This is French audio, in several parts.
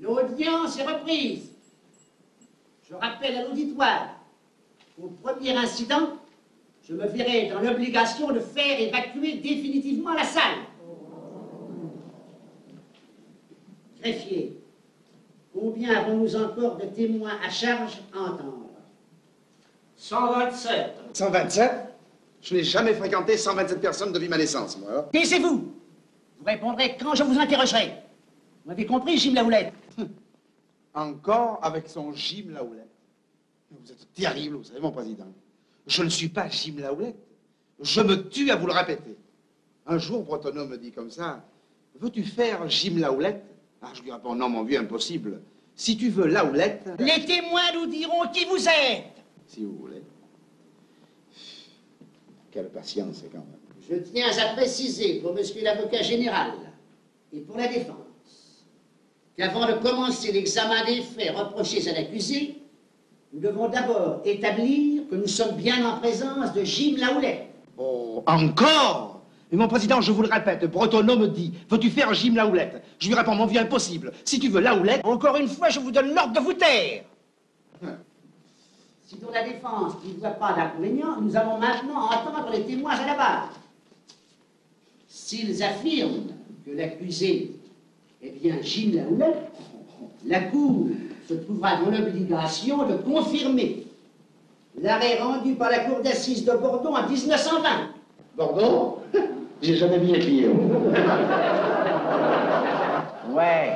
L'audience est reprise. Je rappelle à l'auditoire qu'au premier incident, je me verrai dans l'obligation de faire évacuer définitivement la salle. Greffier, combien avons-nous encore de témoins à charge à entendre? 127. 127? Je n'ai jamais fréquenté 127 personnes depuis ma naissance, moi. Alors. Taisez-vous. Vous répondrez quand je vous interrogerai. Vous m'avez compris, Jim Laoulette? Encore avec son Jim Laoulette. Vous êtes terrible, vous savez, mon président. Je ne suis pas Jim Laoulette. Je me tue à vous le répéter. Un jour, Bretonneau me dit comme ça, « Veux-tu faire Jim Laoulette ?» Alors je lui réponds, « Non, mon vieux, impossible. Si tu veux Laoulette... » Les témoins nous diront qui vous êtes. Si vous voulez. Quelle patience, quand même. Je tiens à préciser pour monsieur l'avocat général et pour la défense qu'avant de commencer l'examen des faits reprochés à l'accusé, nous devons d'abord établir que nous sommes bien en présence de Jim Laoulette. Oh, encore? Mais mon président, je vous le répète, Bretonneau me dit, veux-tu faire Jim Laoulette? Je lui réponds, mon vieux, impossible. Si tu veux Laoulette... Encore une fois, je vous donne l'ordre de vous taire. Si dans la défense n'y voit pas d'inconvénient, nous allons maintenant entendre les témoins à la barre. S'ils affirment que l'accusé est bien Jim Laoulette, la Cour se trouvera dans l'obligation de confirmer l'arrêt rendu par la Cour d'assises de Bordeaux en 1920. Bordeaux? J'ai jamais vu les filles. Ouais.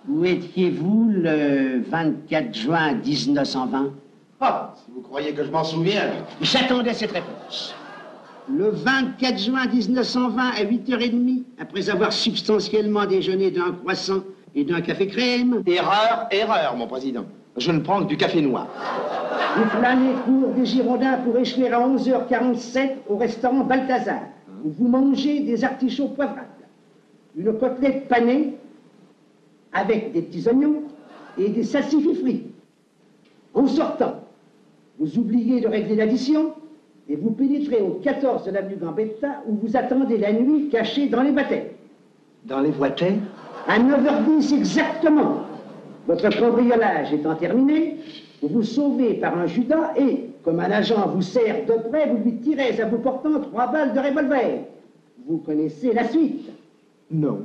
Où étiez-vous le 24 juin 1920? Ah, si vous croyez que je m'en souviens. J'attendais cette réponse. Le 24 juin 1920 à 8h30, après avoir substantiellement déjeuné d'un croissant et d'un café crème. Erreur, mon président. Je ne prends que du café noir. Vous flânez cours des Girondins pour échouer à 11h47 au restaurant Balthazar, où vous mangez des artichauts poivrades, une côtelette panée avec des petits oignons et des salsifis frits. En sortant, vous oubliez de régler l'addition et vous pénétrez au 14 de l'avenue Gambetta où vous attendez la nuit cachée dans les bâtiments. Dans les voitures? À 9h10 exactement, votre cambriolage étant terminé, vous vous sauvez par un Judas et, comme un agent vous serre de près, vous lui tirez à bout portant 3 balles de revolver. Vous connaissez la suite? Non.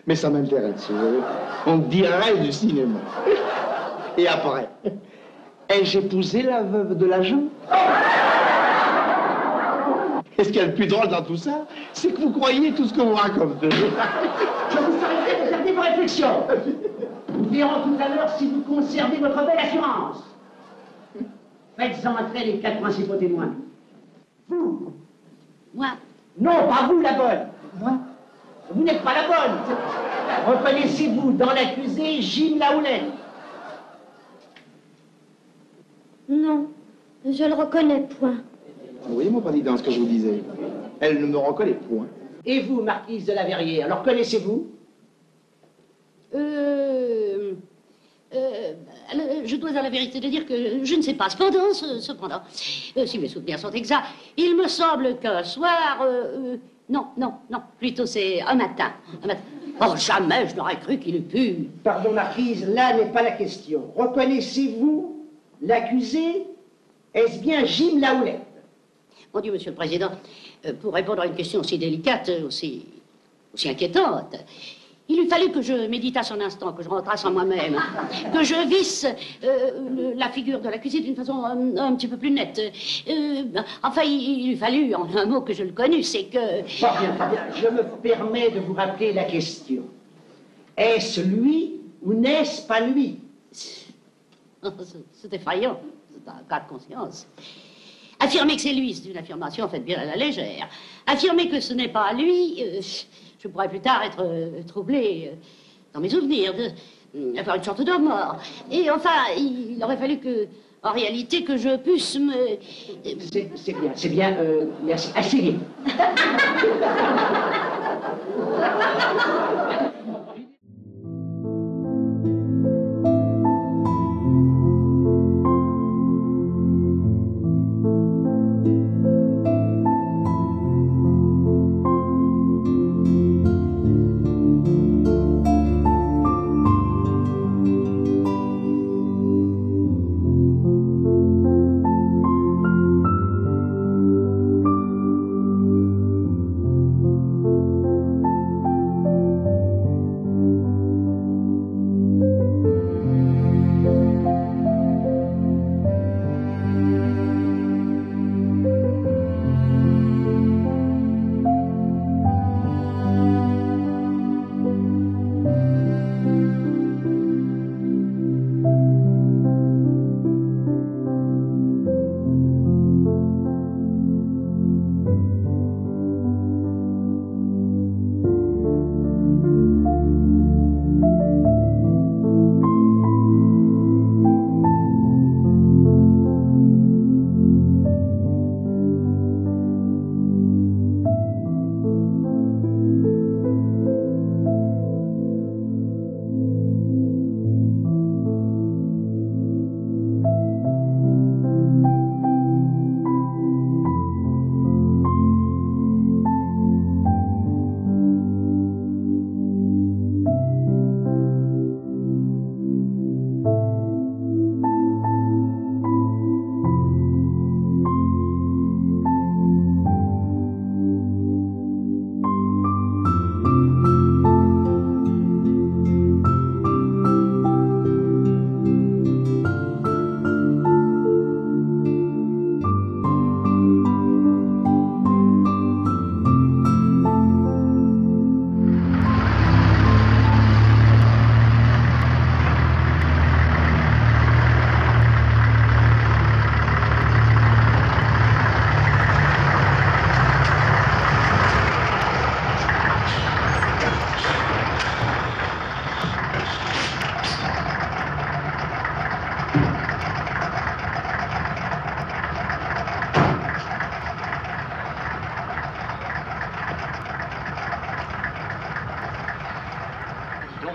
Mais ça m'intéresse. On dirait du cinéma. Et après, ai-je épousé la veuve de l'agent? Et ce qu'il y a le plus drôle dans tout ça, c'est que vous croyez tout ce que vous racontez. Je vous arrêterai de garder vos réflexions. Nous verrons tout à l'heure si vous conservez votre belle assurance. Faites entrer les 4 principaux témoins. Vous. Moi? Non, pas vous, la bonne. Moi? Vous n'êtes pas la bonne. Reconnaissez-vous dans l'accusé Jim Laoulette? Non, je le reconnais point. Vous voyez, mon président, ce que je vous disais. Elle ne me reconnaît point. Et vous, marquise de la Verrière, alors connaissez-vous? Je dois à la vérité de dire que je ne sais pas. Cependant, si mes souvenirs sont exacts, il me semble qu'un soir... non, plutôt c'est un matin. Oh, jamais je n'aurais cru qu'il eût pu... Pardon, marquise, là n'est pas la question. Reconnaissez-vous l'accusé? Est-ce bien Jim Laoulette? Mon Dieu, Monsieur le Président, pour répondre à une question aussi délicate, aussi inquiétante, il eût fallu que je méditasse un instant, que je rentrasse en moi-même, que je visse la figure de l'accusé d'une façon un petit peu plus nette. Enfin, il eût fallu, en un mot, que je le connusse, c'est que... Fort bien. Je me permets de vous rappeler la question. Est-ce lui ou n'est-ce pas lui? C'est effrayant, c'est un cas de conscience. Affirmer que c'est lui, c'est une affirmation faite bien à la légère. Affirmer que ce n'est pas lui, je pourrais plus tard être troublé dans mes souvenirs, avoir une sorte de mort. Et enfin, il aurait fallu que, en réalité, que je puisse me... C'est bien, merci. Asseyez.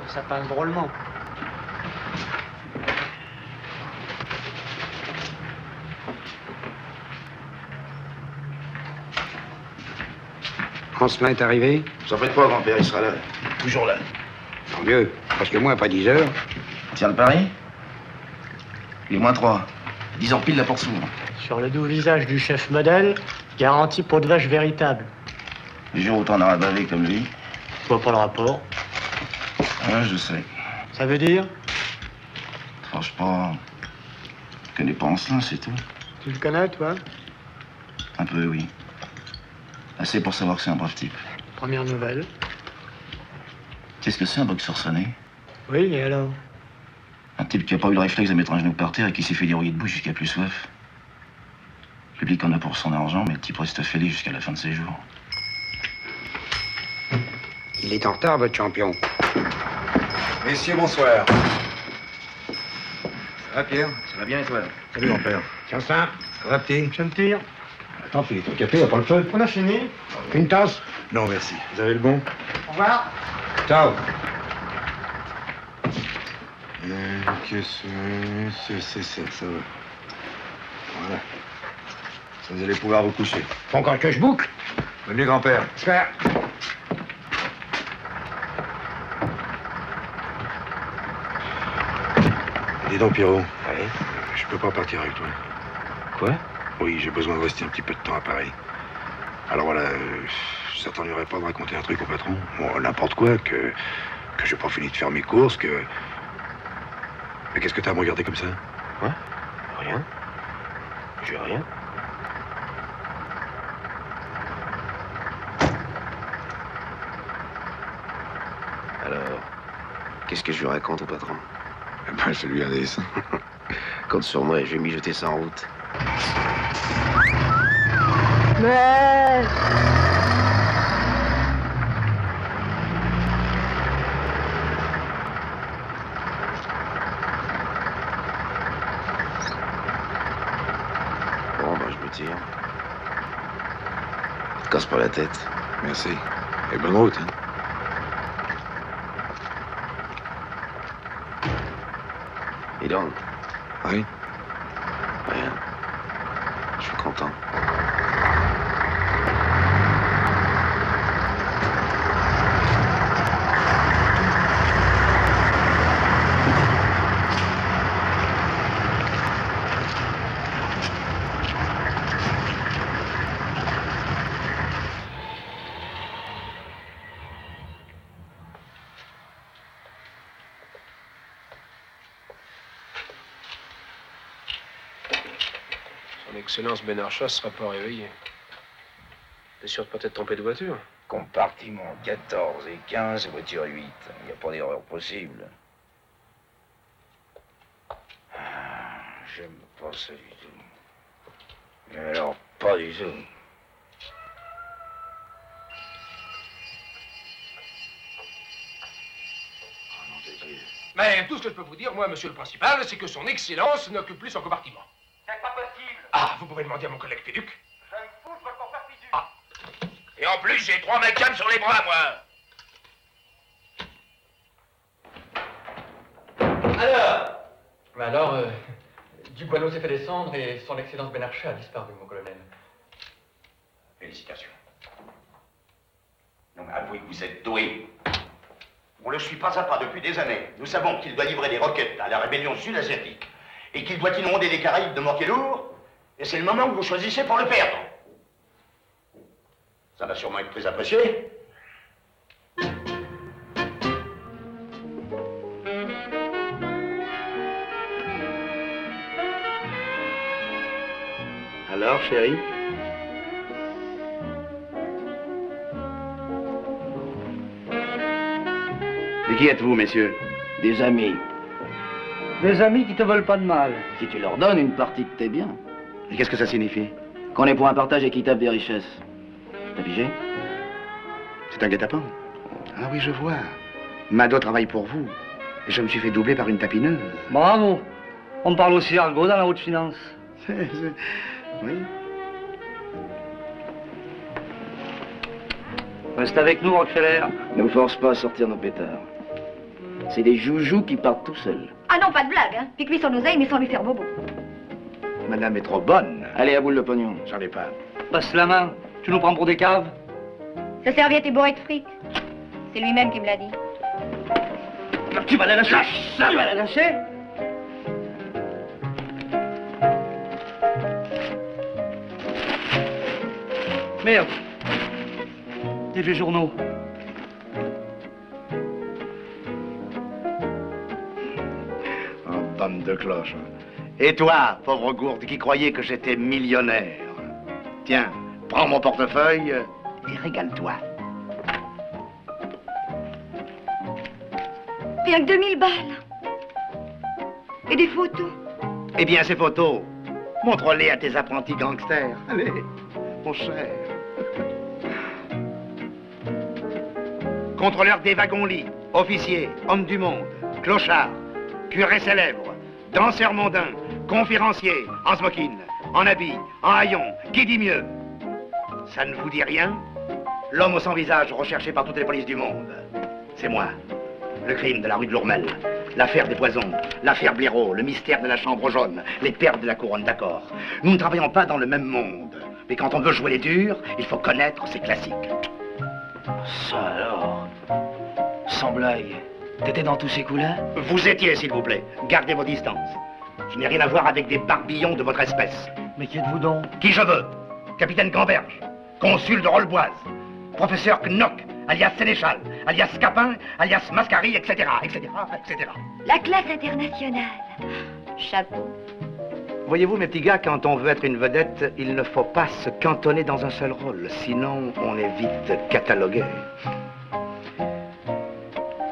ça passe drôlement. Francelin est arrivé? Vous en faites pas, grand-père, il sera là. Toujours là. Tant mieux, parce que moi, après 10 heures... Tiens le pari? Il est moins 3. 10 ans pile, la porte s'ouvre. Sur le doux visage du chef modèle, garantie peau de vache véritable. Le jour où t'en auras bavé comme lui. Je vois pas le rapport. Ah, je sais. Ça veut dire? Franchement, je connais pas Ancelin, c'est tout. Tu le connais, toi? Un peu, oui. Assez pour savoir que c'est un brave type. Première nouvelle. Tu sais ce que c'est, un boxeur sonné? Oui, et alors? Un type qui a pas eu le réflexe de mettre un genou par terre et qui s'est fait dérouiller de bouche jusqu'à plus soif. Le public en a pour son argent, mais le type reste fêlé jusqu'à la fin de ses jours. Il est en retard, votre champion. Messieurs, bonsoir. Ça va, Pierre? Ça va bien, et toi? Salut, mon père. Tiens ça. Ça va, petit? Je me tire. Attends, fais-toi café, y'a pas le feu. On a fini. Une tasse? Non, merci. Vous avez le bon? Au revoir. Ciao. Qu'est-ce que c'est ça, ça va. Voilà. Ça, vous allez pouvoir vous coucher. Faut encore que je boucle? Bonne nuit, grand-père. J'espère. Dis donc, Pierrot. Oui. Je peux pas partir avec toi. Quoi? Oui, j'ai besoin de rester un petit peu de temps à Paris. Alors voilà, ça t'ennuierait pas de raconter un truc au patron? Bon, n'importe quoi, que j'ai pas fini de faire mes courses, que... Mais qu'est-ce que t'as à me regarder comme ça? Quoi? Rien. J'ai rien. Alors, qu'est-ce que je lui raconte au patron? Ben, c'est lui un dessin. Compte sur moi, je vais mijoter ça en route. Mais... Bon, bah, je me tire. Te casse pas la tête. Merci. Et bonne route, hein. Et donc? Oui. Rien. Je suis content. Son Excellence Benarcha ne sera pas réveillé. T'es sûr de pas t'être trompé de voiture? Compartiment 14 et 15, voiture 8. Il n'y a pas d'erreur possible. J'aime pas ça du tout. Mais alors, pas du tout. Oh, nom de Dieu. Mais tout ce que je peux vous dire, moi, monsieur le principal, c'est que son Excellence n'occupe plus son compartiment. C'est pas possible. Ah, vous pouvez demander à mon collègue Péduc. Je me fous, je veux qu'on fasse du. Ah. Et en plus, j'ai 3 McCann sur les bras, moi. Alors, Duboineau s'est fait descendre et son Excellence Benarcha a disparu, mon colonel. Félicitations. Non, mais avouez que vous êtes doué. On le suit pas à pas depuis des années. Nous savons qu'il doit livrer des roquettes à la rébellion sud-asiatique et qu'il doit inonder les Caraïbes de mortiers lourds. Et c'est le moment que vous choisissez pour le perdre. Ça va sûrement être très apprécié. Alors, chérie? De qui êtes-vous, messieurs? Des amis. Des amis qui te veulent pas de mal. Si tu leur donnes une partie de tes biens, Et qu'est-ce que ça signifie? qu'on est pour un partage équitable des richesses. T'as pigé? C'est un guet-apens. Ah oui, je vois. Mado travaille pour vous. Et je me suis fait doubler par une tapineuse. Bravo. On parle aussi argot dans la haute finance. Oui. Reste avec nous, Rockefeller. Ne nous force pas à sortir nos pétards. C'est des joujoux qui partent tout seuls. Ah non, pas de blague, hein. Pique-lui son oseille, mais sans lui faire bobo. Madame est trop bonne. Allez, à boule le pognon. J'en ai pas. Passe la main. Tu nous prends pour des caves? Sa serviette est bourrée de fric. C'est lui-même qui me l'a dit. Tu vas la lâcher. Tu vas la lâcher. Merde. Des vieux journaux. Oh, bande de cloches. Et toi, pauvre gourde, qui croyais que j'étais millionnaire? Tiens, prends mon portefeuille et régale-toi. Rien que 2000 balles. Et des photos. Eh bien, ces photos, montre-les à tes apprentis gangsters. Allez, mon cher. Contrôleur des wagons-lits, officier, homme du monde, clochard, curé célèbre, danseur mondain, conférencier, en smoking, en habit, en haillon, qui dit mieux? Ça ne vous dit rien? L'homme au sans visage recherché par toutes les polices du monde. C'est moi. Le crime de la rue de Lourmel, l'affaire des poisons, l'affaire Blaireau, le mystère de la chambre jaune, les perles de la couronne, d'accord. Nous ne travaillons pas dans le même monde. Mais quand on veut jouer les durs, il faut connaître ses classiques. Ça alors? Sans blague. T'étais dans tous ces coups-là? Vous étiez, s'il vous plaît. Gardez vos distances. Je n'ai rien à voir avec des barbillons de votre espèce. Mais qui êtes-vous donc? Qui je veux? Capitaine Gamberge, consul de Rolleboise, professeur Knock, alias Sénéchal, alias Scapin, alias Mascari, etc., etc., etc. La classe internationale. Chapeau. Voyez-vous, mes petits gars, quand on veut être une vedette, il ne faut pas se cantonner dans un seul rôle, sinon on est vite catalogué.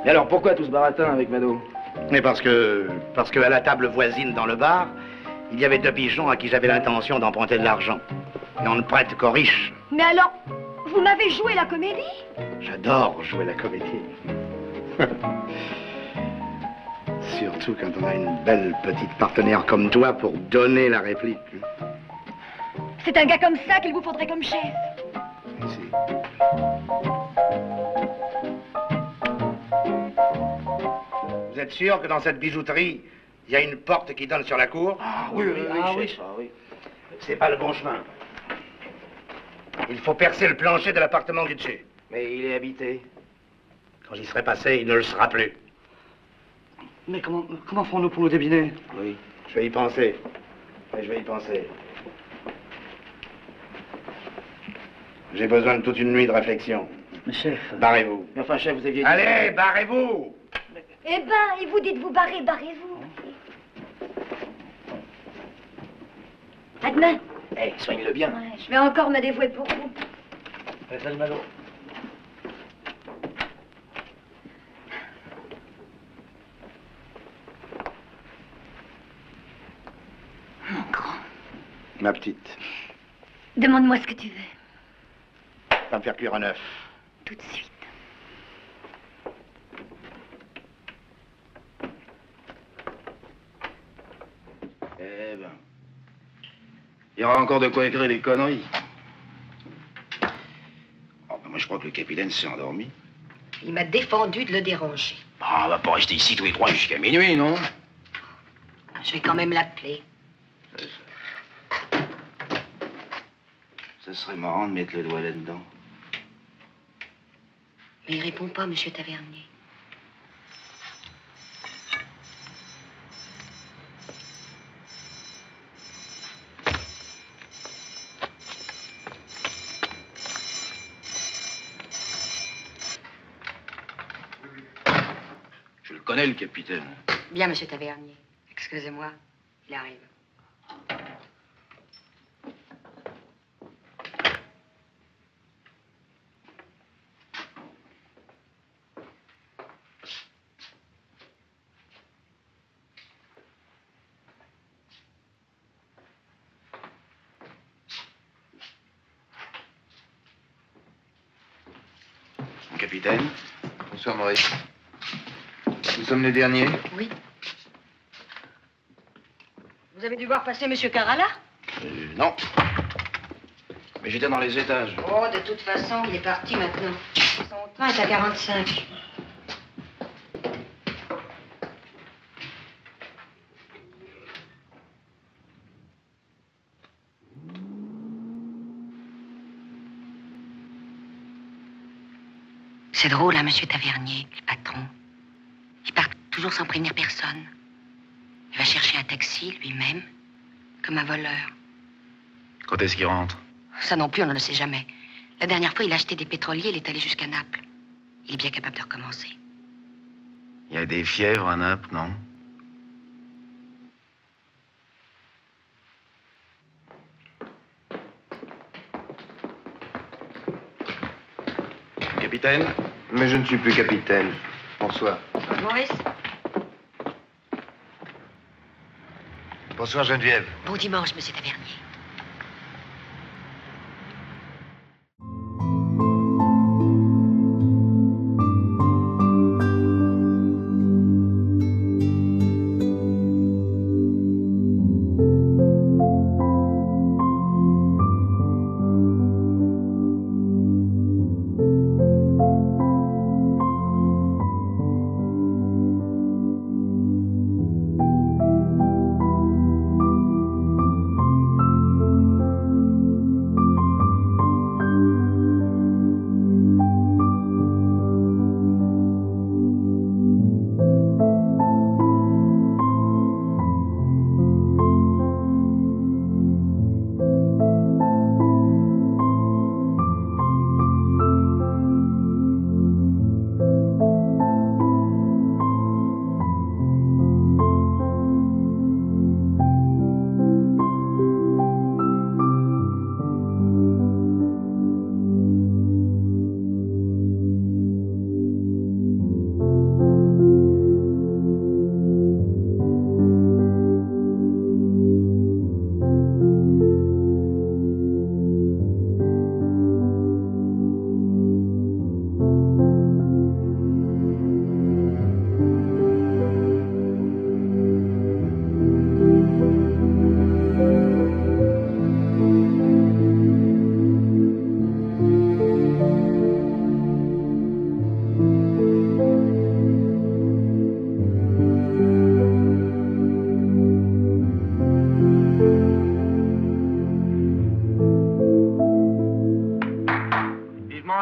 Mais alors, pourquoi tout ce baratin avec Mado? Mais parce que à la table voisine dans le bar, il y avait deux pigeons à qui j'avais l'intention d'emprunter de l'argent. Et on ne prête qu'aux riches. Mais alors, vous m'avez joué la comédie? J'adore jouer la comédie. Surtout quand on a une belle petite partenaire comme toi pour donner la réplique. C'est un gars comme ça qu'il vous faudrait comme chef. Ici. Vous êtes sûr que dans cette bijouterie, il y a une porte qui donne sur la cour? Ah oui, chef. Ah, oui. C'est pas le bon chemin. Il faut percer le plancher de l'appartement du dessus. Mais il est habité. Quand j'y serai passé, il ne le sera plus. Mais comment ferons-nous pour nous débiner? Oui, je vais y penser. Et je vais y penser. J'ai besoin de toute une nuit de réflexion. Mais chef... Barrez-vous. Mais enfin, chef, vous aviez dit... Allez, barrez-vous! Eh ben, et vous dites vous barrez, barrez-vous. À demain. Eh, soigne-le bien. Ouais, je vais encore me dévouer pour vous. Salut, Malo. Mon grand. Ma petite, Demande-moi ce que tu veux. va me faire cuire un œuf. Tout de suite. Eh ben, il y aura encore de quoi écrire les conneries. Oh, ben moi, je crois que le capitaine s'est endormi. Il m'a défendu de le déranger. Ah, on va pas rester ici tous les trois jusqu'à minuit, non? Je vais quand même l'appeler. Ça serait marrant de mettre le doigt là-dedans. Mais il répond pas, monsieur Tavernier. Je le connais, le capitaine. Bien, monsieur Tavernier. Excusez-moi, il arrive. Capitaine. Bonsoir, Maurice. Nous sommes les derniers? Oui. Vous avez dû voir passer monsieur Carala? Non. Mais j'étais dans les étages. Oh, de toute façon, il est parti maintenant. Son train est à 45. C'est drôle, hein, monsieur Tavernier, le patron. Il part toujours sans prévenir personne. Il va chercher un taxi lui-même, comme un voleur. Quand est-ce qu'il rentre? Ça non plus, on ne le sait jamais. La dernière fois, il a acheté des pétroliers, il est allé jusqu'à Naples. Il est bien capable de recommencer. Il y a des fièvres à Naples, non? Capitaine? Mais je ne suis plus capitaine. Bonsoir. Maurice? Bonsoir, Geneviève. Bon dimanche, monsieur Tavernier.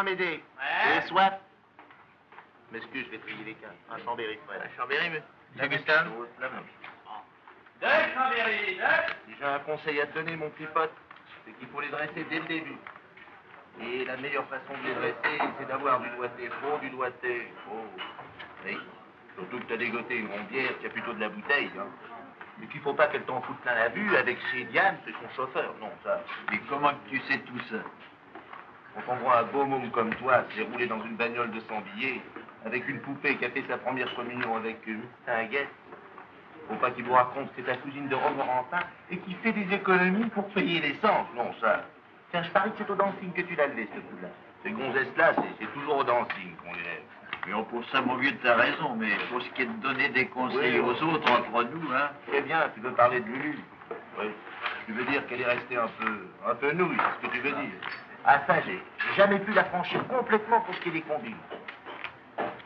Amédée. Ouais. J'ai soif. M'excuse, je vais trier les cas. Un Chambéry, frère. Un Chambéry, mais. Augustin. La même. Deux Chambéry, deux. Si j'ai un conseil à te donner, mon petit pote, c'est qu'il faut les dresser dès le début. Et la meilleure façon de les dresser, c'est d'avoir du doigté faux, du doigté faux. Oui. Surtout que t'as dégoté une ronde bière, qu'il y a plutôt de la bouteille, hein. Mais qu'il faut pas qu'elle t'en foute plein la vue avec chez Diane, c'est son chauffeur. Non, ça. Mais comment que tu sais tout ça? Quand on voit un beau môme comme toi se dérouler dans une bagnole de 100 billets, avec une poupée qui a fait sa première communion avec une tinguette, faut pas qu'il vous raconte que c'est ta cousine de Romorantin et qui fait des économies pour payer l'essence. Non, ça. Tiens, je parie que c'est au dancing que tu l'as levé, ce coup-là. Ces gonzesses-là, c'est toujours au dancing qu'on les lève. Mais on pour ça, mon vieux, t'as raison, mais pour ce qui est de donner des conseils aux autres, entre nous, hein. Très bien, tu veux parler de Lulu. Oui. Tu veux dire qu'elle est restée un peu nouille, c'est ce que tu veux dire. Ah, ça, j'ai jamais pu la franchir complètement pour ce qui est des combines.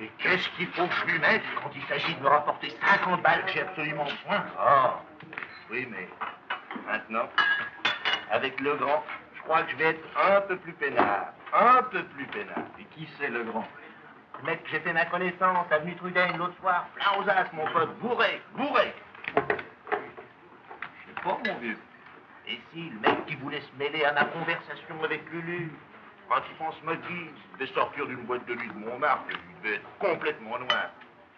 Et qu'est-ce qu'il faut que je lui mette quand il s'agit de me rapporter 50 balles que j'ai absolument besoin? Ah, oui, mais maintenant, avec le grand, je crois que je vais être un peu plus peinard. Un peu plus peinard. Et qui c'est le grand? Le mec que j'ai fait ma connaissance, avenue Trudaine l'autre soir, plein aux as, mon pote, bourré, bourré. Je sais pas, mon vieux. Et si, le mec qui voulait se mêler à ma conversation avec Lulu, quand il pense moquille, il devait sortir d'une boîte de nuit de Montmartre, il devait être complètement noir.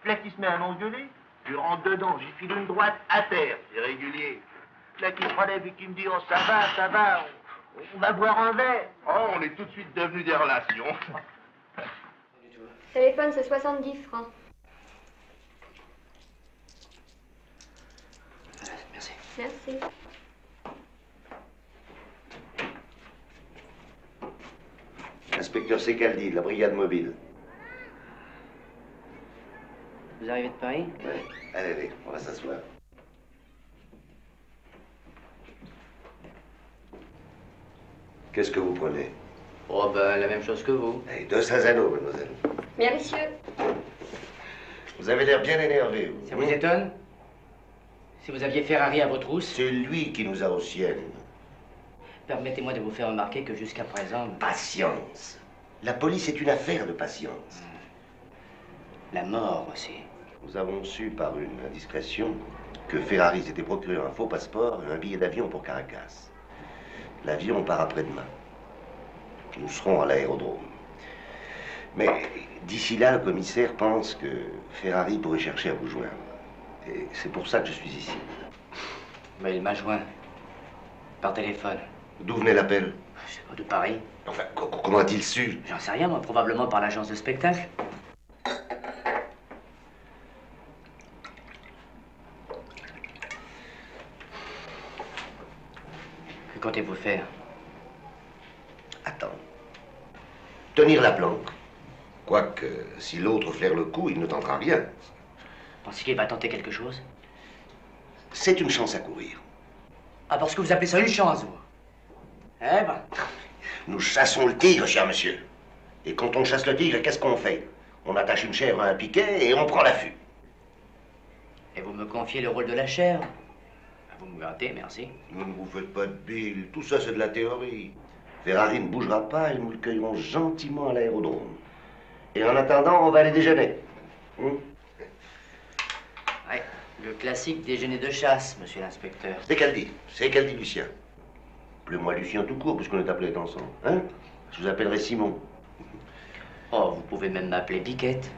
Là qui se met à m'engueuler, je rentre dedans, j'y file une droite à terre, c'est régulier. Là qui se relève et qui me dit, oh ça va, on va boire un verre. Oh, on est tout de suite devenus des relations. Téléphone, c'est 70 francs. Voilà, merci. Merci. Inspecteur Secaldi, de la brigade mobile. Vous arrivez de Paris? Oui. Allez, on va s'asseoir. Qu'est-ce que vous prenez? Oh, ben, la même chose que vous. Allez, 2 Sazano, mademoiselle. Bien, monsieur. Vous avez l'air bien énervé, vous. Ça vous étonne? Si vous aviez Ferrari à votre housse? C'est lui qui nous a aux siennes. Permettez-moi de vous faire remarquer que jusqu'à présent... Patience. La police est une affaire de patience. La mort aussi. Nous avons su par une indiscrétion que Ferrari s'était procuré un faux passeport et un billet d'avion pour Caracas. L'avion part après-demain. Nous serons à l'aérodrome. Mais d'ici là, le commissaire pense que Ferrari pourrait chercher à vous joindre. Et c'est pour ça que je suis ici. Mais il m'a joint. Par téléphone. D'où venait l'appel? Je sais pas, de Paris. Enfin, comment a-t-il su? J'en sais rien, moi. Probablement par l'agence de spectacle. Que comptez-vous faire? Attends. Tenir la planque. Quoique, si l'autre flaire le coup, il ne tentera rien. Pensez qu'il va tenter quelque chose? C'est une chance à courir. Ah, parce que vous appelez ça une chance, vous? Eh ben... Nous chassons le tigre, cher monsieur. Et quand on chasse le tigre, qu'est-ce qu'on fait? On attache une chèvre à un piquet et on prend l'affût. Et vous me confiez le rôle de la chèvre? Vous me gâtez, merci. Ne vous faites pas de bile. Tout ça, c'est de la théorie. Ferrari ne bougera pas et nous le cueillerons gentiment à l'aérodrome. Et en attendant, on va aller déjeuner. Ouais, le classique déjeuner de chasse, monsieur l'inspecteur. C'est qu'elle dit. C'est qu'elle dit, Lucien. Appelez-moi Lucien tout court, puisqu'on est appelés ensemble. Hein? Je vous appellerai Simon. Oh, vous pouvez même m'appeler Biquette.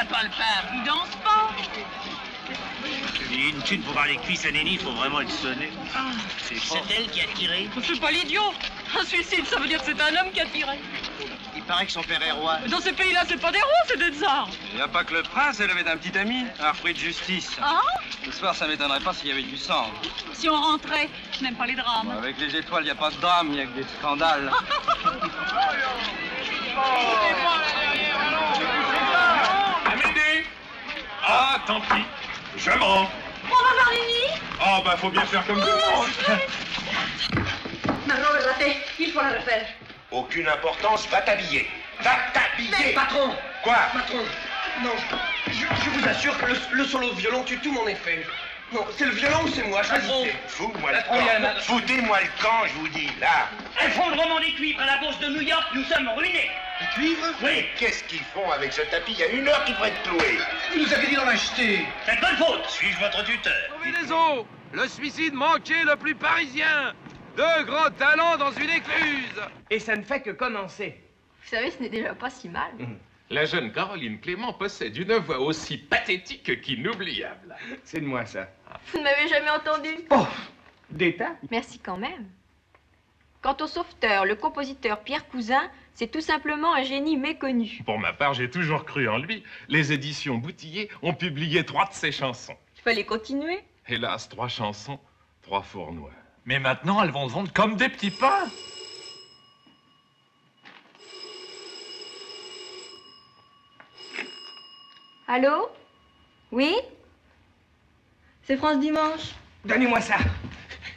Pas le pain. Il danse pas. Une thune pour voir les cuisses à Néni, il faut vraiment le sonner. C'est elle qui a tiré. C'est pas l'idiot. Un suicide, ça veut dire que c'est un homme qui a tiré. Il paraît que son père est roi. Dans ces pays-là, c'est pas des rois, c'est des tsars. Il n'y a pas que le prince, elle avait un petit ami, un fruit de justice. Ah? Ce soir, ça m'étonnerait pas s'il y avait du sang. Si on rentrait, je n'aime pas les drames. Bon, avec les étoiles, il n'y a pas de drame, il n'y a que des scandales. Amédée! Ah, tant pis. Je mens. On va voir Néni? Oh, bah, faut bien faire comme tout le monde. Maintenant, le raté, il faut la refaire. Aucune importance, va t'habiller. Va t'habiller. Mais patron! Quoi? Patron, non, je vous assure que le solo de violon tue tout mon effet. Non, c'est le violon ou c'est moi, choisissez. Fous-moi le camp. Foutez-moi le camp, je vous dis, là. Effondrement des cuivres à la bourse de New York, nous sommes ruinés. Les cuivres? Oui. Qu'est-ce qu'ils font avec ce tapis? Il y a 1 heure qu'il devrait être cloué. Vous nous avez dit d'en acheter. C'est de votre faute. Suis-je votre tuteur? Combinaison, le suicide manqué le plus parisien. 2 grands talents dans une écluse. Et ça ne fait que commencer. Vous savez, ce n'est déjà pas si mal. La jeune Caroline Clément possède une voix aussi pathétique qu'inoubliable. C'est de moi, ça. Vous ne m'avez jamais entendu. Oh, d'état. Merci quand même. Quant au sauveteur, le compositeur Pierre Cousin, c'est tout simplement un génie méconnu. Pour ma part, j'ai toujours cru en lui. Les éditions Boutillier ont publié 3 de ses chansons. Il fallait continuer. Hélas, 3 chansons, 3 fournois. Mais maintenant, elles vont se vendre comme des petits pains. Allô? Oui? C'est France Dimanche. Donnez-moi ça.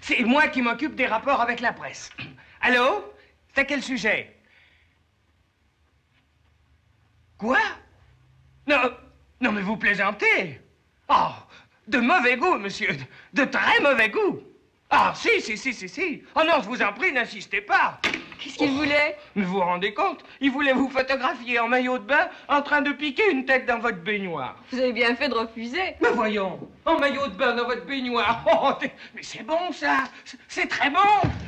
C'est moi qui m'occupe des rapports avec la presse. Allô? C'est à quel sujet? Quoi? Non, mais vous plaisantez. Oh, de mauvais goût, monsieur. De très mauvais goût. Ah, si. Oh non, je vous en prie, n'insistez pas. Qu'est-ce qu'il voulait? Vous vous rendez compte? Il voulait vous photographier en maillot de bain en train de piquer une tête dans votre baignoire. Vous avez bien fait de refuser. Mais voyons, en maillot de bain dans votre baignoire. Oh, mais c'est bon, ça. C'est très bon.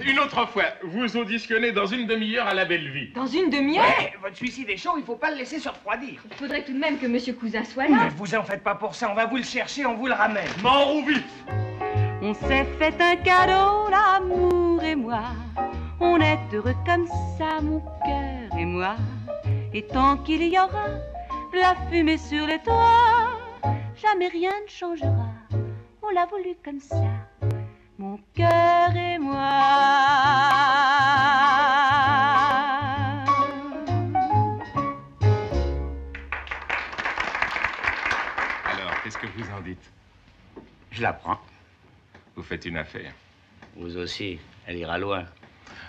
Une autre fois, vous auditionnez dans une demi-heure à la Belle Vie. Dans une demi-heure? Ouais, votre suicide est chaud, il faut pas le laisser se refroidir. Il faudrait tout de même que Monsieur Cousin soit là. Mais vous en faites pas pour ça, on va vous le chercher, on vous le ramène. Mort ou vif? On s'est fait un cadeau, l'amour et moi. On est heureux comme ça, mon cœur et moi. Et tant qu'il y aura de la fumée sur les toits, jamais rien ne changera. On l'a voulu comme ça, mon cœur et moi. Alors, qu'est-ce que vous en dites? Je la prends. Vous faites une affaire. Vous aussi, elle ira loin.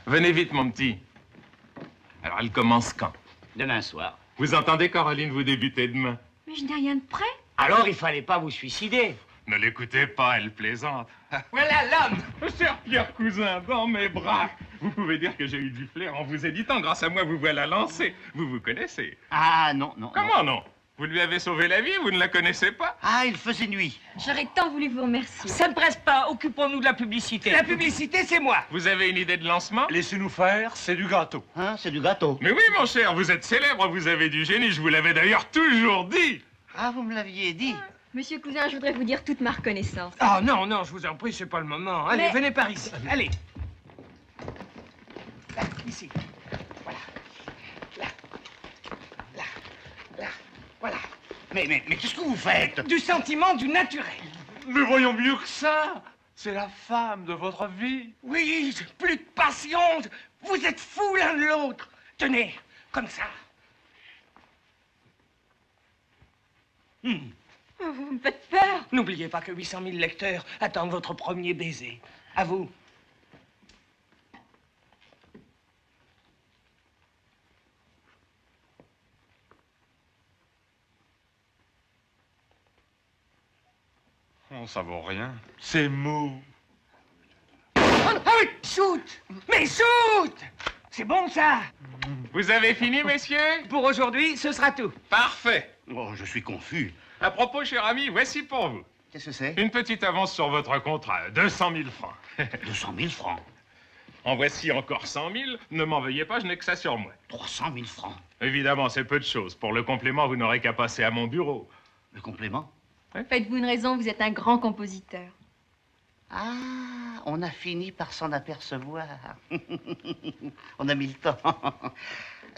Venez vite, mon petit. Alors, elle commence quand? Demain soir. Vous entendez, Caroline, vous débutez demain. Mais je n'ai rien de prêt. Alors, il fallait pas vous suicider. Ne l'écoutez pas, elle plaisante. Voilà l'homme. Cher Pierre Cousin, dans mes bras. Vous pouvez dire que j'ai eu du flair en vous éditant. Grâce à moi, vous voilà lancé. Vous vous connaissez. Ah, non. Comment non? Vous lui avez sauvé la vie, vous ne la connaissez pas? Ah, il faisait nuit. J'aurais tant voulu vous remercier. Ça ne presse pas, occupons-nous de la publicité. La publicité, c'est moi. Vous avez une idée de lancement? Laissez-nous faire, c'est du gâteau. Hein, c'est du gâteau. Mais oui, mon cher, vous êtes célèbre, vous avez du génie, je vous l'avais d'ailleurs toujours dit. Ah, vous me l'aviez dit. Monsieur Cousin, je voudrais vous dire toute ma reconnaissance. Ah non, je vous en prie, c'est pas le moment. Allez, venez par ici, allez. Là, ici. Voilà. Là. Voilà. Mais qu'est-ce que vous faites? Du sentiment, du naturel. Mais voyons mieux que ça. C'est la femme de votre vie. Oui, plus de passion. Vous êtes fous l'un de l'autre. Tenez, comme ça. Vous me faites peur. N'oubliez pas que 800 000 lecteurs attendent votre premier baiser. À vous. Oh, ça vaut rien. C'est mou. Ah oui, shoot! Mais shoot! C'est bon, ça. Vous avez fini, messieurs? Pour aujourd'hui, ce sera tout. Parfait. Oh, je suis confus. À propos, cher ami, voici pour vous. Qu'est-ce que c'est? Une petite avance sur votre contrat, 200 000 francs. 200 000 francs. En voici encore 100 000. Ne m'en veuillez pas, je n'ai que ça sur moi. 300 000 francs. Évidemment, c'est peu de choses. Pour le complément, vous n'aurez qu'à passer à mon bureau. Le complément? Faites-vous une raison, vous êtes un grand compositeur. Ah, on a fini par s'en apercevoir. On a mis le temps.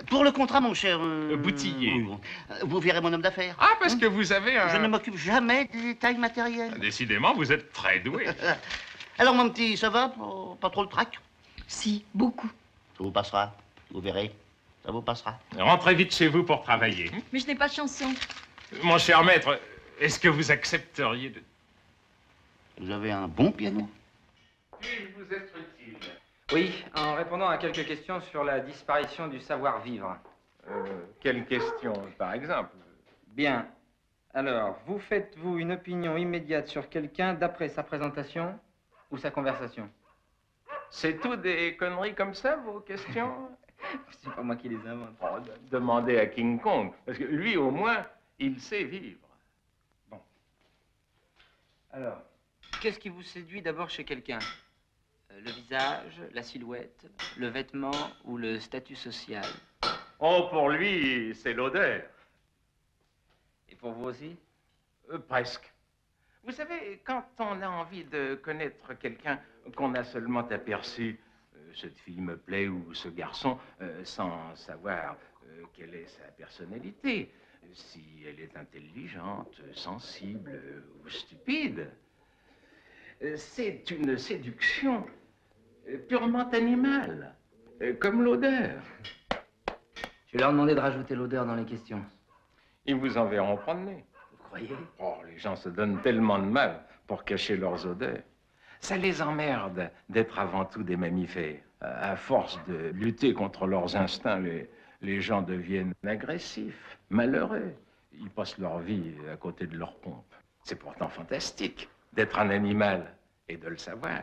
Pour le contrat, mon cher... Boutillier. Vous verrez mon homme d'affaires. Ah, parce que vous avez un... Je ne m'occupe jamais des détails matériels. Décidément, vous êtes très doué. Alors, mon petit, ça va? Pas trop le trac? Si, beaucoup. Ça vous passera. Vous verrez. Ça vous passera. Rentrez vite chez vous pour travailler. Mais je n'ai pas de chanson. Mon cher maître, est-ce que vous accepteriez de... Vous avez un bon piano? Puis-je vous être utile? Oui, en répondant à quelques questions sur la disparition du savoir-vivre. Quelle question, par exemple? Bien. Alors, vous faites-vous une opinion immédiate sur quelqu'un d'après sa présentation ou sa conversation? C'est tout des conneries comme ça, vos questions? C'est pas moi qui les invente. Oh, demandez à King Kong, parce que lui, au moins, il sait vivre. Bon. Alors, qu'est-ce qui vous séduit d'abord chez quelqu'un? Le visage, la silhouette, le vêtement ou le statut social? Oh, pour lui, c'est l'odeur. Et pour vous aussi? Presque. Vous savez, quand on a envie de connaître quelqu'un qu'on a seulement aperçu, cette fille me plaît ou ce garçon, sans savoir quelle est sa personnalité, si elle est intelligente, sensible ou stupide, c'est une séduction purement animale, comme l'odeur. Je vais leur demander de rajouter l'odeur dans les questions. Ils vous enverront promener. Vous croyez? Oh, les gens se donnent tellement de mal pour cacher leurs odeurs. Ça les emmerde d'être avant tout des mammifères. À force de lutter contre leurs instincts, les gens deviennent agressifs, malheureux. Ils passent leur vie à côté de leur pompe. C'est pourtant fantastique d'être un animal et de le savoir.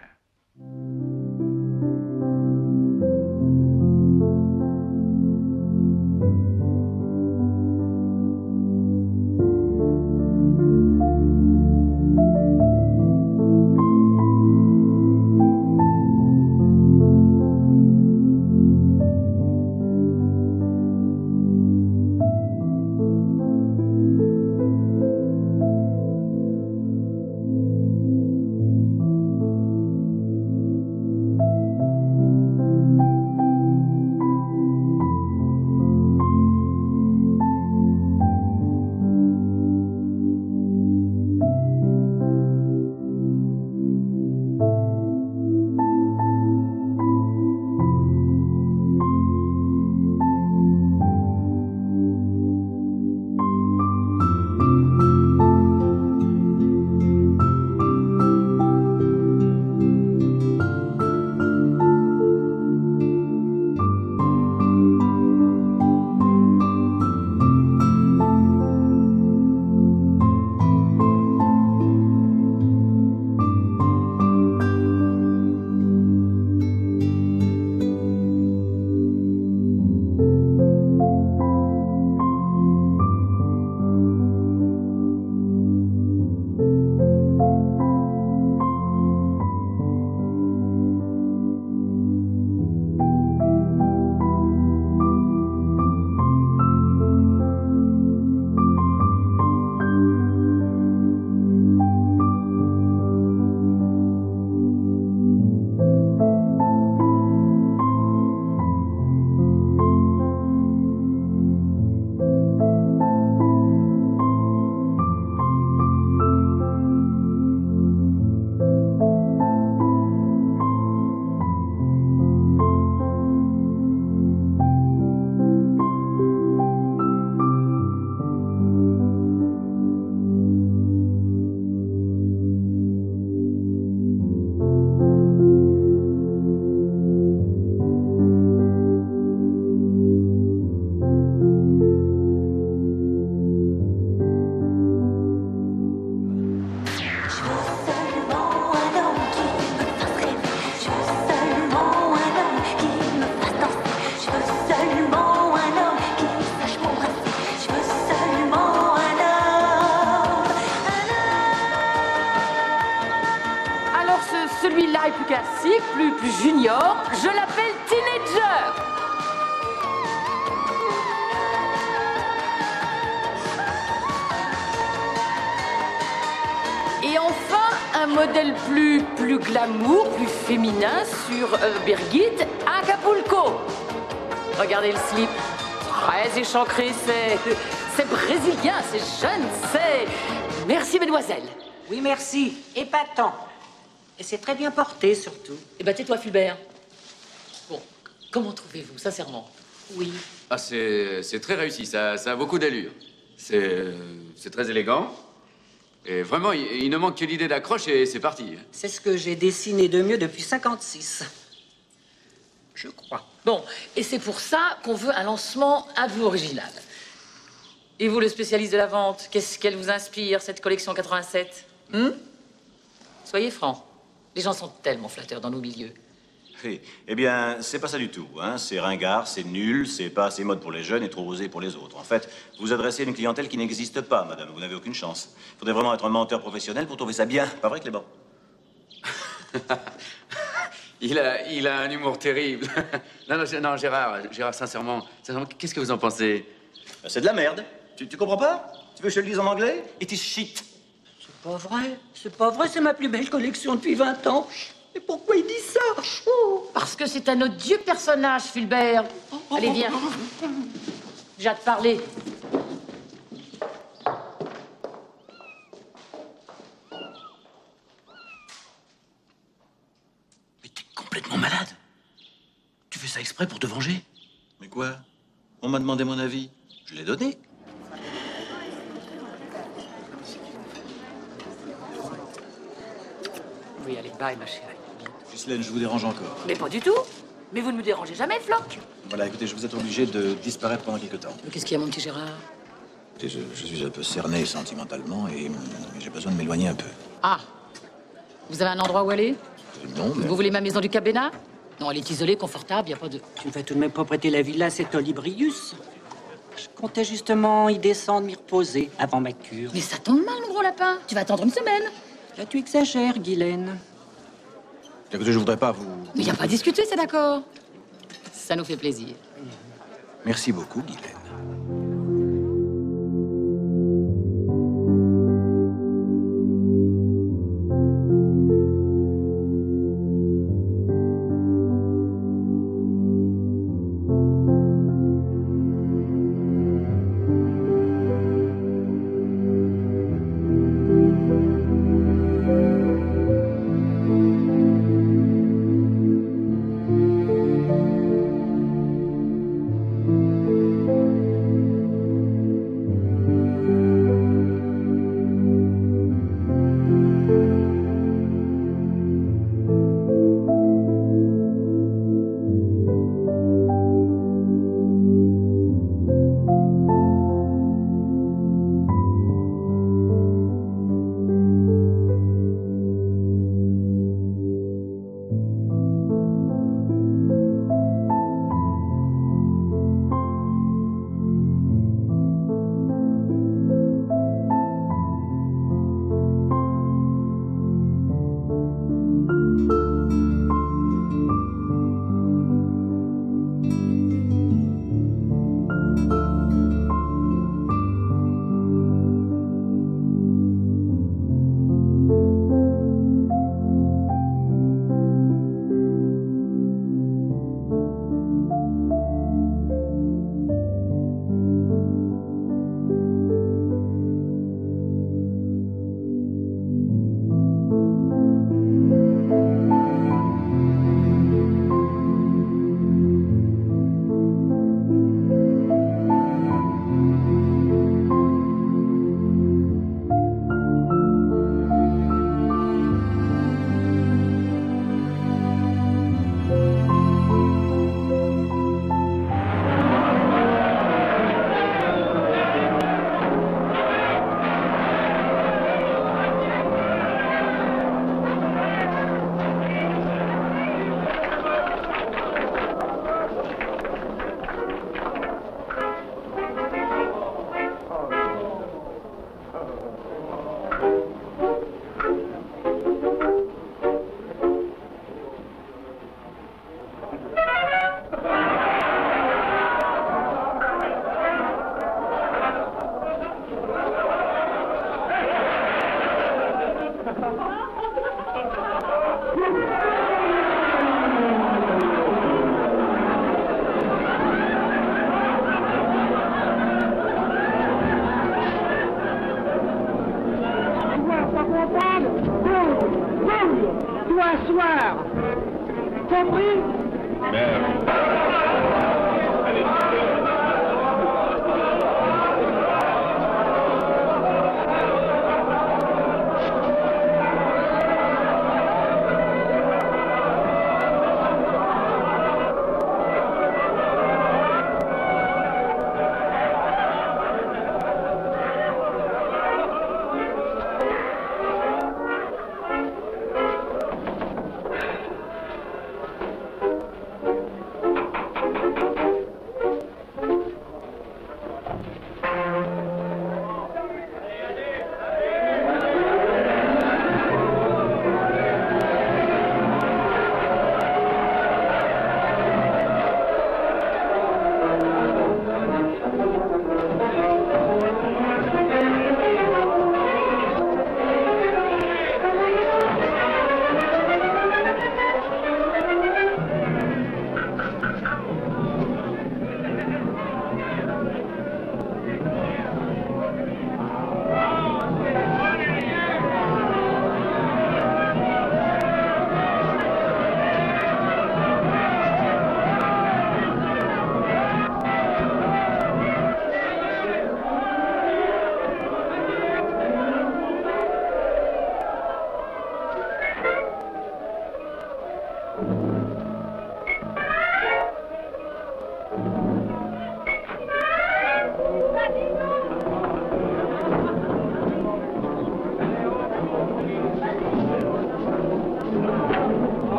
Celui-là est plus classique, plus junior. Je l'appelle Teenager. Et enfin, un modèle plus glamour, plus féminin sur Birgit Acapulco. Regardez le slip, très échancré, c'est brésilien, c'est jeune, c'est... Merci, mesdemoiselles. Oui, merci. Épatant. Et c'est très bien porté, surtout. Eh ben, tais-toi, Fulbert. Bon, comment trouvez-vous, sincèrement? Oui. Ah, c'est très réussi, ça a beaucoup d'allure. C'est très élégant. Et vraiment, il ne manque que l'idée d'accroche et c'est parti. C'est ce que j'ai dessiné de mieux depuis 56. je crois. Bon, et c'est pour ça qu'on veut un lancement un peu original. Et vous, le spécialiste de la vente, qu'est-ce qu'elle vous inspire, cette collection 87 ? Soyez franc. Les gens sont tellement flatteurs dans nos milieux. Oui. Eh bien, c'est pas ça du tout. Hein. C'est ringard, c'est nul, c'est pas assez mode pour les jeunes et trop osé pour les autres. En fait, vous adressez à une clientèle qui n'existe pas, madame. Vous n'avez aucune chance. Il faudrait vraiment être un menteur professionnel pour trouver ça bien. Pas vrai, Clément? Il a un humour terrible. non, Gérard, sincèrement, qu'est-ce que vous en pensez? C'est de la merde. Tu comprends pas? Tu veux que je te le dise en anglais? It is shit. C'est pas vrai, c'est ma plus belle collection depuis 20 ans. Et pourquoi il dit ça? Parce que c'est un odieux personnage, Fulbert. Allez, viens. J'ai hâte de parler. Mais t'es complètement malade. Tu fais ça exprès pour te venger? Mais quoi? On m'a demandé mon avis. Je l'ai donné. Oui, allez, bye, ma chérie. Ghislaine, je vous dérange encore. Mais pas du tout. Mais vous ne me dérangez jamais, Floc. Voilà, écoutez, je vais être obligé de disparaître pendant quelque temps. Qu'est-ce qu'il y a, mon petit Gérard? Écoutez, je suis un peu cerné sentimentalement et j'ai besoin de m'éloigner un peu. Ah. Vous avez un endroit où aller? Non, mais... Vous voulez ma maison du Cabénat? Non, elle est isolée, confortable, y a pas de... Tu ne vas tout de même pas prêter la villa à cet Olibrius? Je comptais justement y descendre, m'y reposer avant ma cure. Mais ça tombe mal, mon gros lapin. Tu vas attendre une semaine. Là, tu exagères, Guylaine. Écoutez, je voudrais pas vous... Mais y a pas à discuter, c'est d'accord. Ça nous fait plaisir. Merci beaucoup, Guylaine.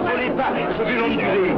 volez pas, ce vu l'onduler.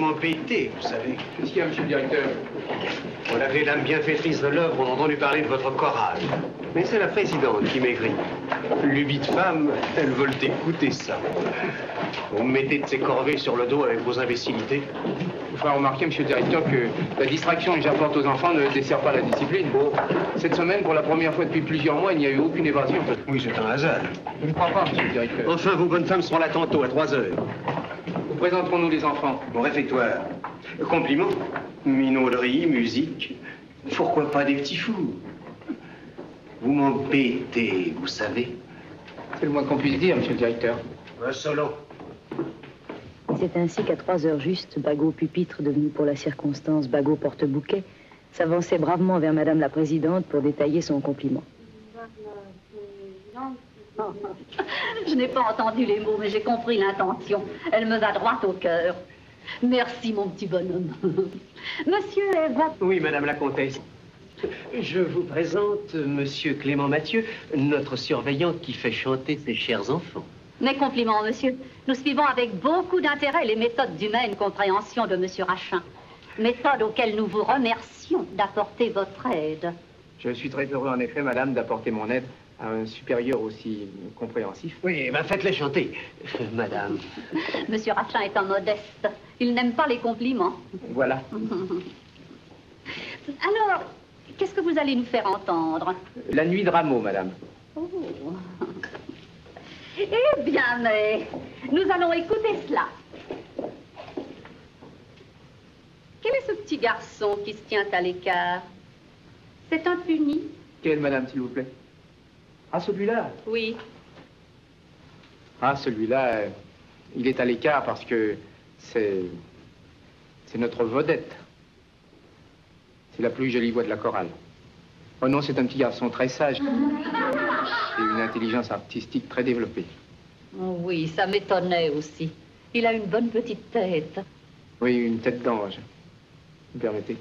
m'embêtez, vous savez. Qu'est-ce qu'il y a, monsieur le directeur? On avait l'âme bienfaitrice de l'œuvre, on a entendu parler de votre chorale. Mais c'est la présidente qui m'aigrit. Lubie de femme, elles veulent écouter ça. Vous me mettez de ces corvées sur le dos avec vos imbécilités. Vous ferez remarquer, monsieur le directeur, que la distraction que j'apporte aux enfants ne dessert pas la discipline. Bon, cette semaine, pour la première fois depuis plusieurs mois, il n'y a eu aucune évasion. Oui, c'est un hasard. Je ne crois pas, monsieur le directeur. Enfin, vos bonnes femmes seront là tantôt, à 3 heures. Où présenterons-nous les enfants? Au réfectoire. Compliments, minauderie, musique. Pourquoi pas des petits fous? Vous m'embêtez, vous savez. C'est le moins qu'on puisse dire, monsieur le directeur. Insolent. C'est ainsi qu'à 3 heures juste, Bagot pupitre, devenu pour la circonstance Bagot porte-bouquet, s'avançait bravement vers Madame la Présidente pour détailler son compliment. Je n'ai pas entendu les mots, mais j'ai compris l'intention. Elle me va droit au cœur. Merci, mon petit bonhomme. Monsieur Eva... Oui, Madame la Comtesse. Je vous présente Monsieur Clément Mathieu, notre surveillant qui fait chanter ses chers enfants. Mes compliments, monsieur. Nous suivons avec beaucoup d'intérêt les méthodes d'humaine compréhension de monsieur Rachin. Méthodes auxquelles nous vous remercions d'apporter votre aide. Je suis très heureux, en effet, madame, d'apporter mon aide à un supérieur aussi compréhensif. Oui, ben faites-les chanter, madame. Monsieur Rachin est un modeste. Il n'aime pas les compliments. Voilà. Alors, qu'est-ce que vous allez nous faire entendre? La nuit de Rameau, madame. Oh. Eh bien, mais nous allons écouter cela. Quel est ce petit garçon qui se tient à l'écart? C'est un puni? Quel, madame, s'il vous plaît? Ah, celui-là? Oui. Ah, celui-là, il est à l'écart parce que c'est notre vedette. C'est la plus jolie voix de la chorale. Oh non, c'est un petit garçon très sage. Et une intelligence artistique très développée. Oh oui, ça m'étonnait aussi. Il a une bonne petite tête. Oui, une tête d'ange. Vous me permettez?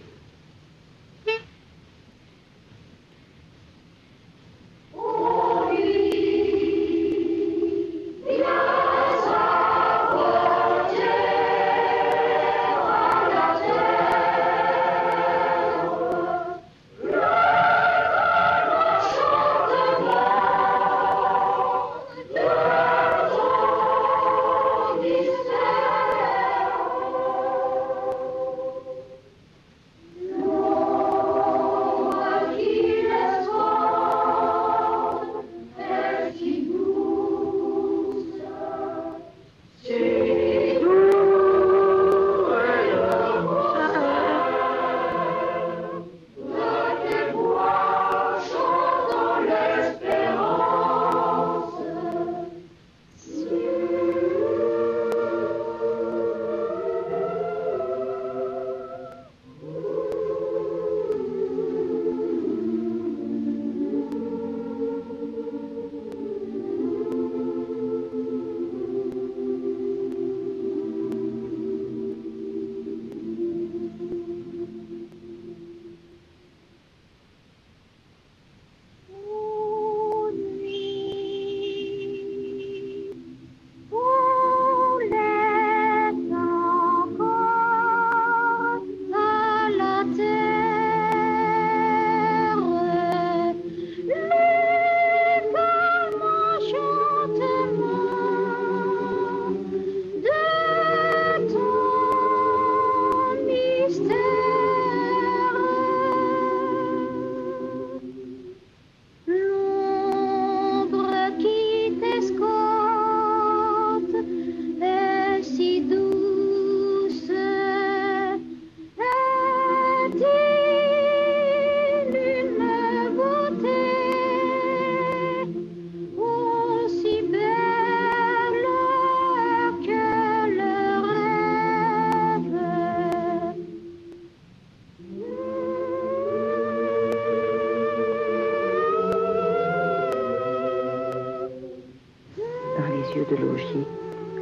De Laugier,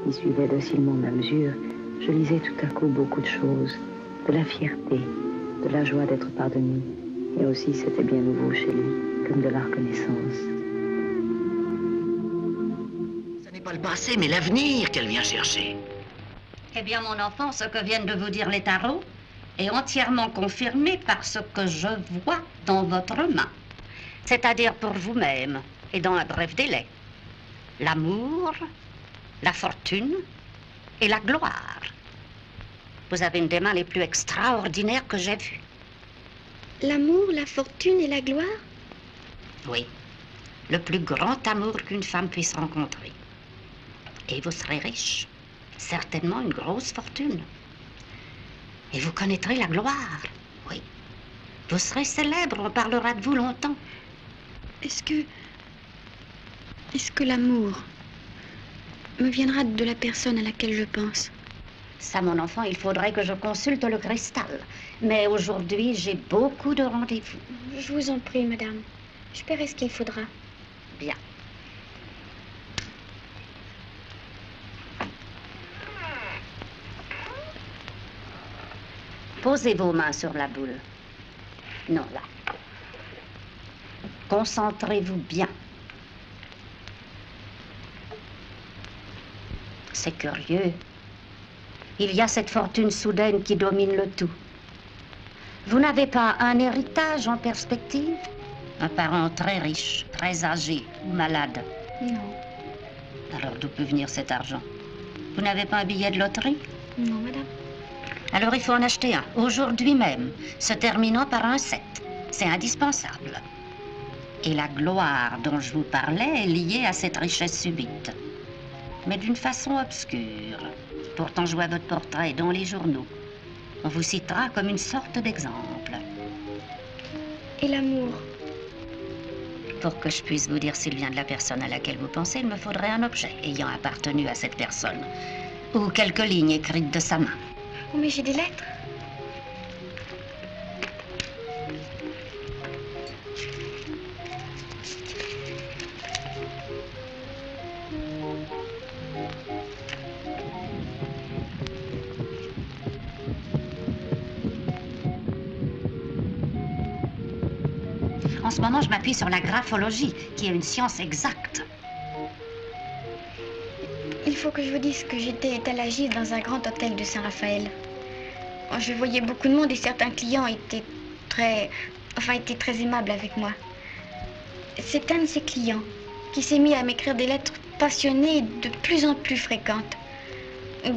qui suivait docilement ma mesure, je lisais tout à coup beaucoup de choses, de la fierté, de la joie d'être pardonné, et aussi c'était bien nouveau chez lui, comme de la reconnaissance. Ce n'est pas le passé, mais l'avenir qu'elle vient chercher. Eh bien, mon enfant, ce que viennent de vous dire les tarots est entièrement confirmé par ce que je vois dans votre main, c'est-à-dire pour vous-même et dans un bref délai. L'amour, la fortune et la gloire. Vous avez une des mains les plus extraordinaires que j'ai vues. L'amour, la fortune et la gloire? Oui, le plus grand amour qu'une femme puisse rencontrer. Et vous serez riche, certainement une grosse fortune. Et vous connaîtrez la gloire, oui. Vous serez célèbre, on parlera de vous longtemps. Est-ce que l'amour me viendra de la personne à laquelle je pense? Ça, mon enfant, il faudrait que je consulte le cristal. Mais aujourd'hui, j'ai beaucoup de rendez-vous. Je vous en prie, madame. Je paierai ce qu'il faudra. Bien. Posez vos mains sur la boule. Non, là. Concentrez-vous bien. C'est curieux. Il y a cette fortune soudaine qui domine le tout. Vous n'avez pas un héritage en perspective? Un parent très riche, très âgé ou malade? Non. Alors d'où peut venir cet argent? Vous n'avez pas un billet de loterie? Non, madame. Alors il faut en acheter un, aujourd'hui même, se terminant par un 7. C'est indispensable. Et la gloire dont je vous parlais est liée à cette richesse subite. Mais d'une façon obscure. Pourtant, je vois votre portrait dans les journaux. On vous citera comme une sorte d'exemple. Et l'amour? Pour que je puisse vous dire s'il vient de la personne à laquelle vous pensez, il me faudrait un objet ayant appartenu à cette personne. Ou quelques lignes écrites de sa main. Oh, mais j'ai des lettres. En ce moment, je m'appuie sur la graphologie, qui est une science exacte. Il faut que je vous dise que j'étais étalagiste dans un grand hôtel de Saint-Raphaël. Je voyais beaucoup de monde et certains clients étaient très aimables avec moi. C'est un de ces clients qui s'est mis à m'écrire des lettres passionnées et de plus en plus fréquentes.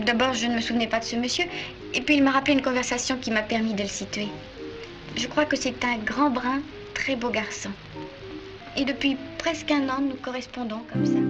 D'abord, je ne me souvenais pas de ce monsieur, et puis il m'a rappelé une conversation qui m'a permis de le situer. Je crois que c'est un grand brun, très beau garçon. Et depuis presque un an, nous correspondons comme ça.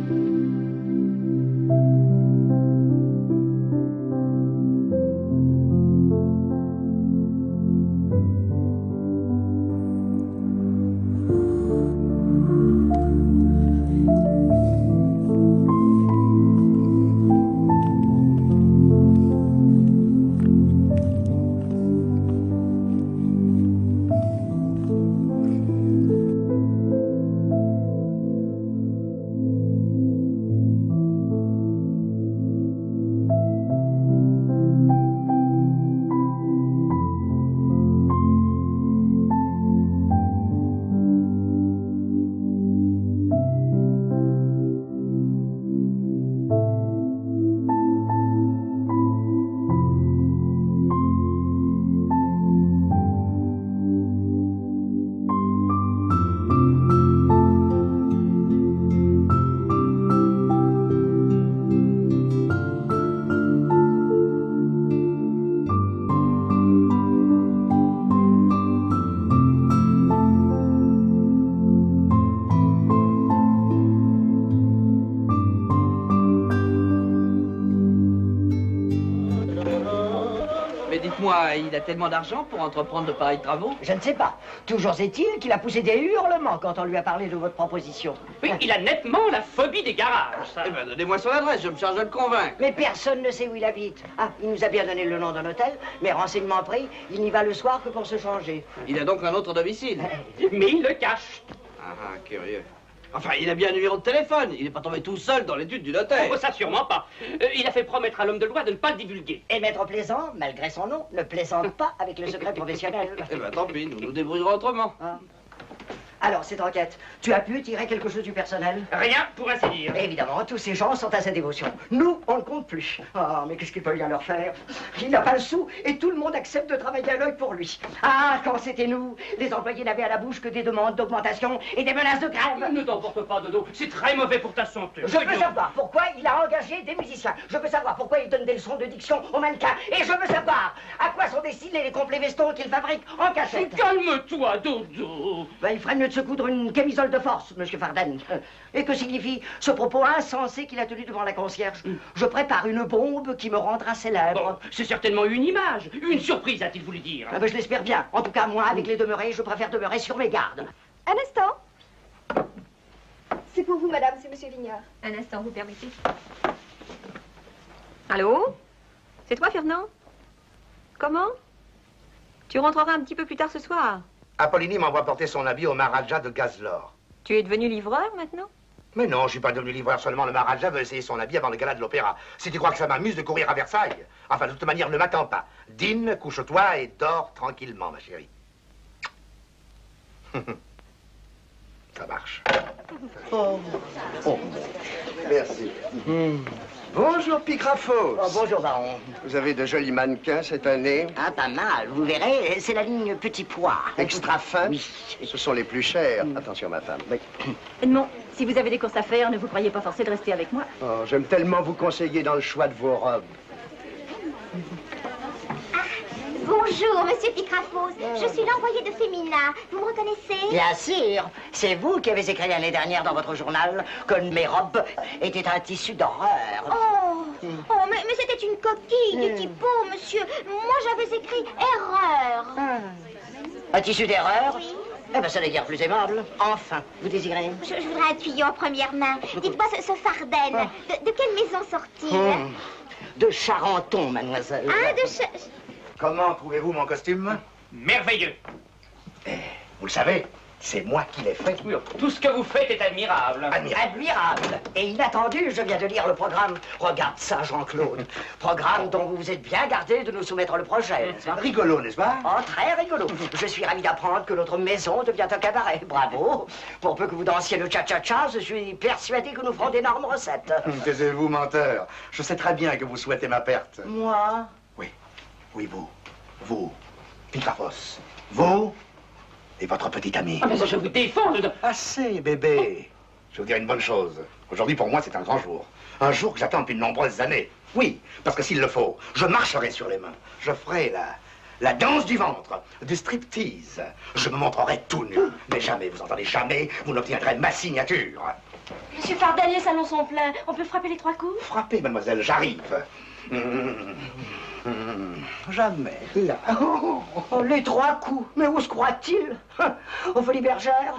Il a tellement d'argent pour entreprendre de pareils travaux? Je ne sais pas. Toujours est-il qu'il a poussé des hurlements quand on lui a parlé de votre proposition. Oui, il a nettement la phobie des garages. Eh ben, donnez-moi son adresse, je me charge de le convaincre. Mais personne ne sait où il habite. Ah, il nous a bien donné le nom d'un hôtel, mais renseignement pris, il n'y va le soir que pour se changer. Il a donc un autre domicile. Mais il le cache. Ah, curieux. Enfin, il a bien un numéro de téléphone. Il n'est pas tombé tout seul dans l'étude du notaire. Oh, ça, sûrement pas. Il a fait promettre à l'homme de loi de ne pas le divulguer. Et Maître Plaisant, malgré son nom, ne plaisante pas avec le secret professionnel. Eh ben, tant pis, nous nous débrouillerons autrement. Ah. Alors, cette enquête, tu as pu tirer quelque chose du personnel? Rien, pour ainsi dire. Évidemment, tous ces gens sont à sa dévotion. Nous, on ne compte plus. Ah, mais qu'est-ce qu'il peut bien leur faire? Il n'a pas le sou et tout le monde accepte de travailler à l'œil pour lui. Ah, quand c'était nous, les employés n'avaient à la bouche que des demandes d'augmentation et des menaces de grève. Ne t'emporte pas, Dodo. C'est très mauvais pour ta santé. Je veux savoir pourquoi il a engagé des musiciens. Je veux savoir pourquoi il donne des leçons de diction aux mannequins. Et je veux savoir à quoi sont destinés les complets vestons qu'il fabrique en cachette. Calme-toi, Dodo. Ben, il ferait mieux de se coudre une camisole de force, monsieur Farden. Et que signifie ce propos insensé qu'il a tenu devant la concierge? Je prépare une bombe qui me rendra célèbre. Bon, c'est certainement une image, une surprise, a-t-il voulu dire. Ah ben, je l'espère bien. En tout cas, moi, avec les demeurés, je préfère demeurer sur mes gardes. Un instant. C'est pour vous, madame, c'est monsieur Vignard. Un instant, vous permettez. Allô? C'est toi, Fernand? Comment? Tu rentreras un petit peu plus tard ce soir. Apollini m'envoie porter son habit au Maharaja de Gazlor. Tu es devenu livreur, maintenant? Mais non, je suis pas devenu livreur seulement. Le Maharaja veut essayer son habit avant le gala de l'opéra. Si tu crois que ça m'amuse de courir à Versailles. Enfin, de toute manière, ne m'attends pas. Dîne, couche-toi et dors tranquillement, ma chérie. Ça marche. Oh. Merci. Bonjour, Pigraphos. Oh, bonjour, baron. Vous avez de jolis mannequins cette année. Ah, pas mal. Vous verrez, c'est la ligne petit pois. Extra fin. Oui. Ce sont les plus chers. Attention, ma femme. Oui. Non, si vous avez des courses à faire, ne vous croyez pas forcé de rester avec moi. Oh, j'aime tellement vous conseiller dans le choix de vos robes. Bonjour, monsieur Pigraphos. Je suis l'envoyé de Femina. Vous me reconnaissez? Bien sûr. C'est vous qui avez écrit l'année dernière dans votre journal que mes robes étaient un tissu d'horreur. Oh, mais c'était une coquille, Tipo, monsieur. Moi, j'avais écrit erreur. Un tissu d'erreur? Oui. Eh bien, ça n'est guère plus aimable. Enfin, vous désirez? Je voudrais un tuyau en première main. Dites-moi, ce Farden, de quelle maison sort-il? De Charenton, mademoiselle. Ah, Comment trouvez-vous mon costume? Merveilleux. Vous le savez, c'est moi qui l'ai fait. Oui, tout ce que vous faites est admirable. Admirable. Et inattendu, je viens de lire le programme. Regarde ça, Jean-Claude. Programme dont vous vous êtes bien gardé de nous soumettre le projet. Rigolo, n'est-ce pas? Oh, très rigolo. Je suis ravi d'apprendre que notre maison devient un cabaret. Bravo. Pour peu que vous dansiez le cha-cha-cha, je suis persuadé que nous ferons d'énormes recettes. Taisez-vous, menteur. Je sais très bien que vous souhaitez ma perte. Moi? Oui, vous, Pigraphos, vous et votre petite amie. Ah, mais je vous défends. Assez, bébé. Je vais vous dire une bonne chose. Aujourd'hui, pour moi, c'est un grand jour. Un jour que j'attends depuis de nombreuses années. Oui, parce que s'il le faut, je marcherai sur les mains. Je ferai la danse du ventre, du striptease. Je me montrerai tout nu. Mais jamais, vous entendez, jamais, vous n'obtiendrez ma signature. Monsieur Farden, les salons sont pleins. On peut frapper les 3 coups? Frappez, mademoiselle, j'arrive. Jamais. Là. Oh, les 3 coups. Mais où se croit-il? Aux Folies Bergères?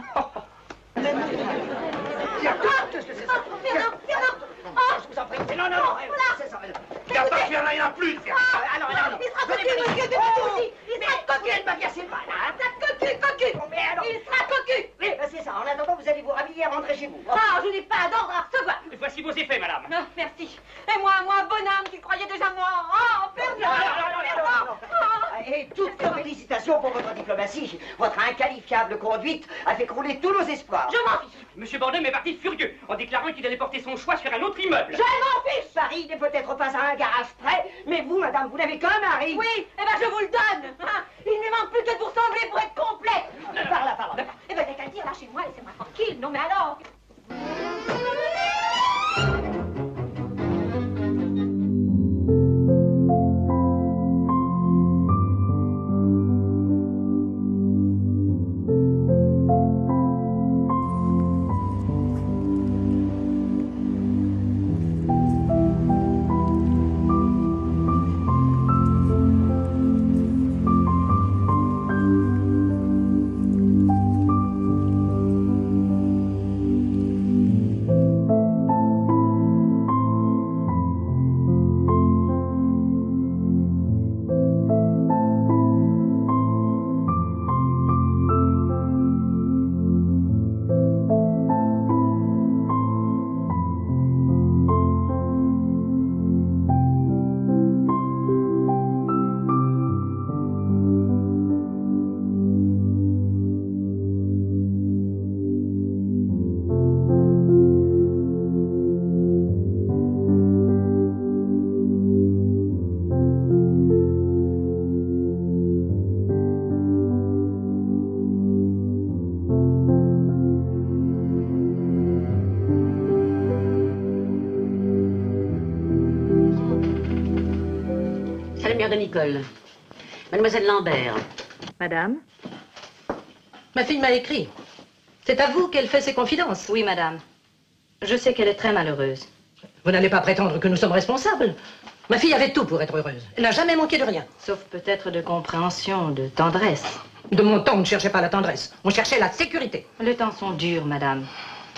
Je vous en prie. Non, c'est ça. Il n'y a pas de faire là, il n'y en a plus de faire. Alors. Il sera cocu, monsieur, de aussi. Il sera cocu. Elle m'a cassé le mal, hein? Cocu. Mais alors... Il sera cocu. Oui, c'est ça. En attendant, vous allez vous rhabiller et rentrer chez vous. Ah, je n'ai pas d'ordre à recevoir. Voici vos effets, madame. Non, merci. Et moi, bonhomme, tu croyais déjà mort. Oh, perdant. Et toutes nos félicitations pour votre diplomatie. Votre inqualifiable conduite a fait crouler tous nos espoirs. Je m'en fiche. Monsieur Bordem est parti furieux en déclarant qu'il allait porter son choix sur un autre immeuble. Je m'en fiche. Paris n'est peut-être pas à un garage près, mais vous, madame, vous n'avez qu'un mari. Oui, eh ben je vous le donne. Il ne manque plus que de vous ressembler pour être complet. Par là. Eh ben, t'as qu'à le dire, lâchez-moi, laissez-moi tranquille. Non, mais alors... De Nicole. Mademoiselle Lambert. Madame? Ma fille m'a écrit. C'est à vous qu'elle fait ses confidences. Oui, madame. Je sais qu'elle est très malheureuse. Vous n'allez pas prétendre que nous sommes responsables. Ma fille avait tout pour être heureuse. Elle n'a jamais manqué de rien. Sauf peut-être de compréhension, de tendresse. De mon temps, on ne cherchait pas la tendresse. On cherchait la sécurité. Les temps sont durs, madame.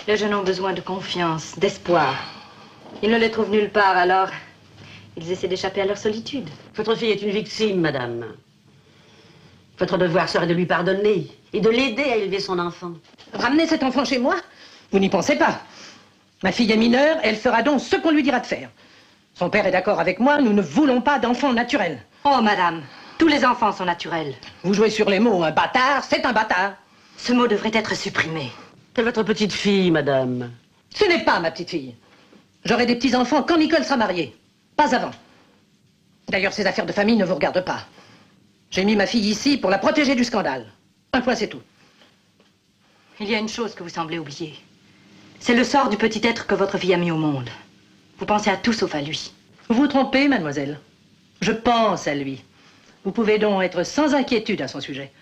Les jeunes ont besoin de confiance, d'espoir. Ils ne les trouvent nulle part, alors... ils essaient d'échapper à leur solitude. Votre fille est une victime, madame. Votre devoir serait de lui pardonner et de l'aider à élever son enfant. Ramener cet enfant chez moi? Vous n'y pensez pas. Ma fille est mineure, elle fera donc ce qu'on lui dira de faire. Son père est d'accord avec moi, nous ne voulons pas d'enfant naturel. Oh, madame, tous les enfants sont naturels. Vous jouez sur les mots, un bâtard, c'est un bâtard. Ce mot devrait être supprimé. C'est votre petite fille, madame. Ce n'est pas ma petite fille. J'aurai des petits-enfants quand Nicole sera mariée. Pas avant. D'ailleurs, ces affaires de famille ne vous regardent pas. J'ai mis ma fille ici pour la protéger du scandale. Un point, c'est tout. Il y a une chose que vous semblez oublier. C'est le sort du petit être que votre fille a mis au monde. Vous pensez à tout sauf à lui. Vous vous trompez, mademoiselle. Je pense à lui. Vous pouvez donc être sans inquiétude à son sujet.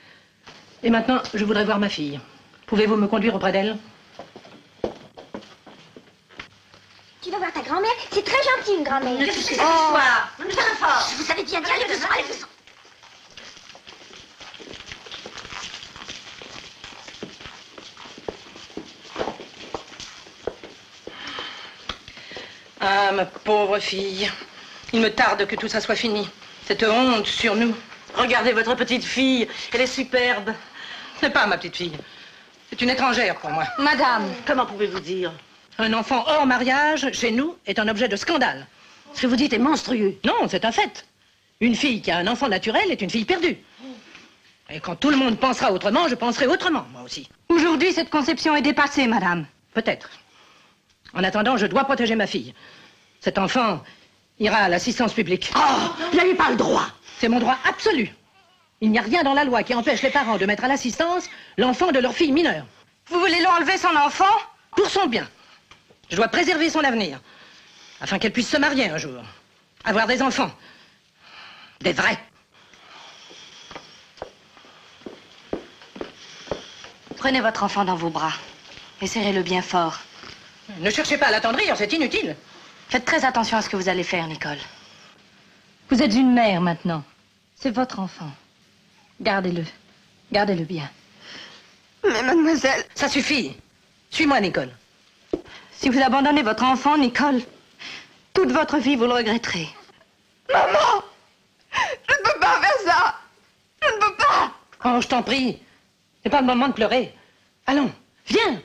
Et maintenant, je voudrais voir ma fille. Pouvez-vous me conduire auprès d'elle? Tu vas voir ta grand-mère, c'est très gentil une grand-mère. Ne touchez pas ce soir. Je vous avais dit d'y aller, allez-vous-en. Ah, ma pauvre fille. Il me tarde que tout ça soit fini. Cette honte sur nous. Regardez votre petite fille, elle est superbe. Ce n'est pas ma petite fille. C'est une étrangère pour moi. Madame, comment pouvez-vous dire? Un enfant hors mariage, chez nous, est un objet de scandale. Ce que vous dites est monstrueux. Non, c'est un fait. Une fille qui a un enfant naturel est une fille perdue. Et quand tout le monde pensera autrement, je penserai autrement, moi aussi. Aujourd'hui, cette conception est dépassée, madame. Peut-être. En attendant, je dois protéger ma fille. Cet enfant ira à l'assistance publique. Oh, vous n'avez pas le droit. C'est mon droit absolu. Il n'y a rien dans la loi qui empêche les parents de mettre à l'assistance l'enfant de leur fille mineure. Vous voulez lui enlever son enfant? Pour son bien. Je dois préserver son avenir, afin qu'elle puisse se marier un jour, avoir des enfants. Des vrais. Prenez votre enfant dans vos bras et serrez-le bien fort. Ne cherchez pas à l'attendrir, c'est inutile. Faites très attention à ce que vous allez faire, Nicole. Vous êtes une mère maintenant. C'est votre enfant. Gardez-le. Gardez-le bien. Mais mademoiselle... Ça suffit. Suis-moi, Nicole. Si vous abandonnez votre enfant, Nicole, toute votre vie, vous le regretterez. Maman! Je ne peux pas faire ça! Je ne peux pas! Oh, je t'en prie. C'est pas le moment de pleurer. Allons, viens!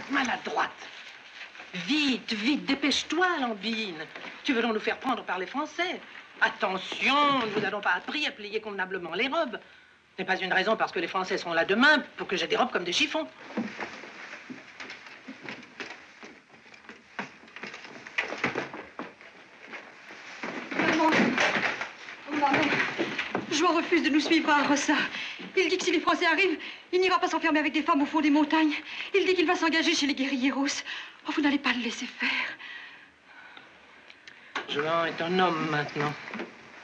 Maladroite. Vite, vite, dépêche-toi, Lambine. Tu veux donc nous faire prendre par les Français? Attention, nous n'avons pas appris à plier convenablement les robes. Ce n'est pas une raison parce que les Français seront là demain pour que j'ai des robes comme des chiffons. Maman, maman, Juan refuse de nous suivre à Rossa. Il dit que si les Français arrivent, il n'ira pas s'enfermer avec des femmes au fond des montagnes. Il dit qu'il va s'engager chez les guérilleros. Oh, vous n'allez pas le laisser faire. Juan est un homme maintenant.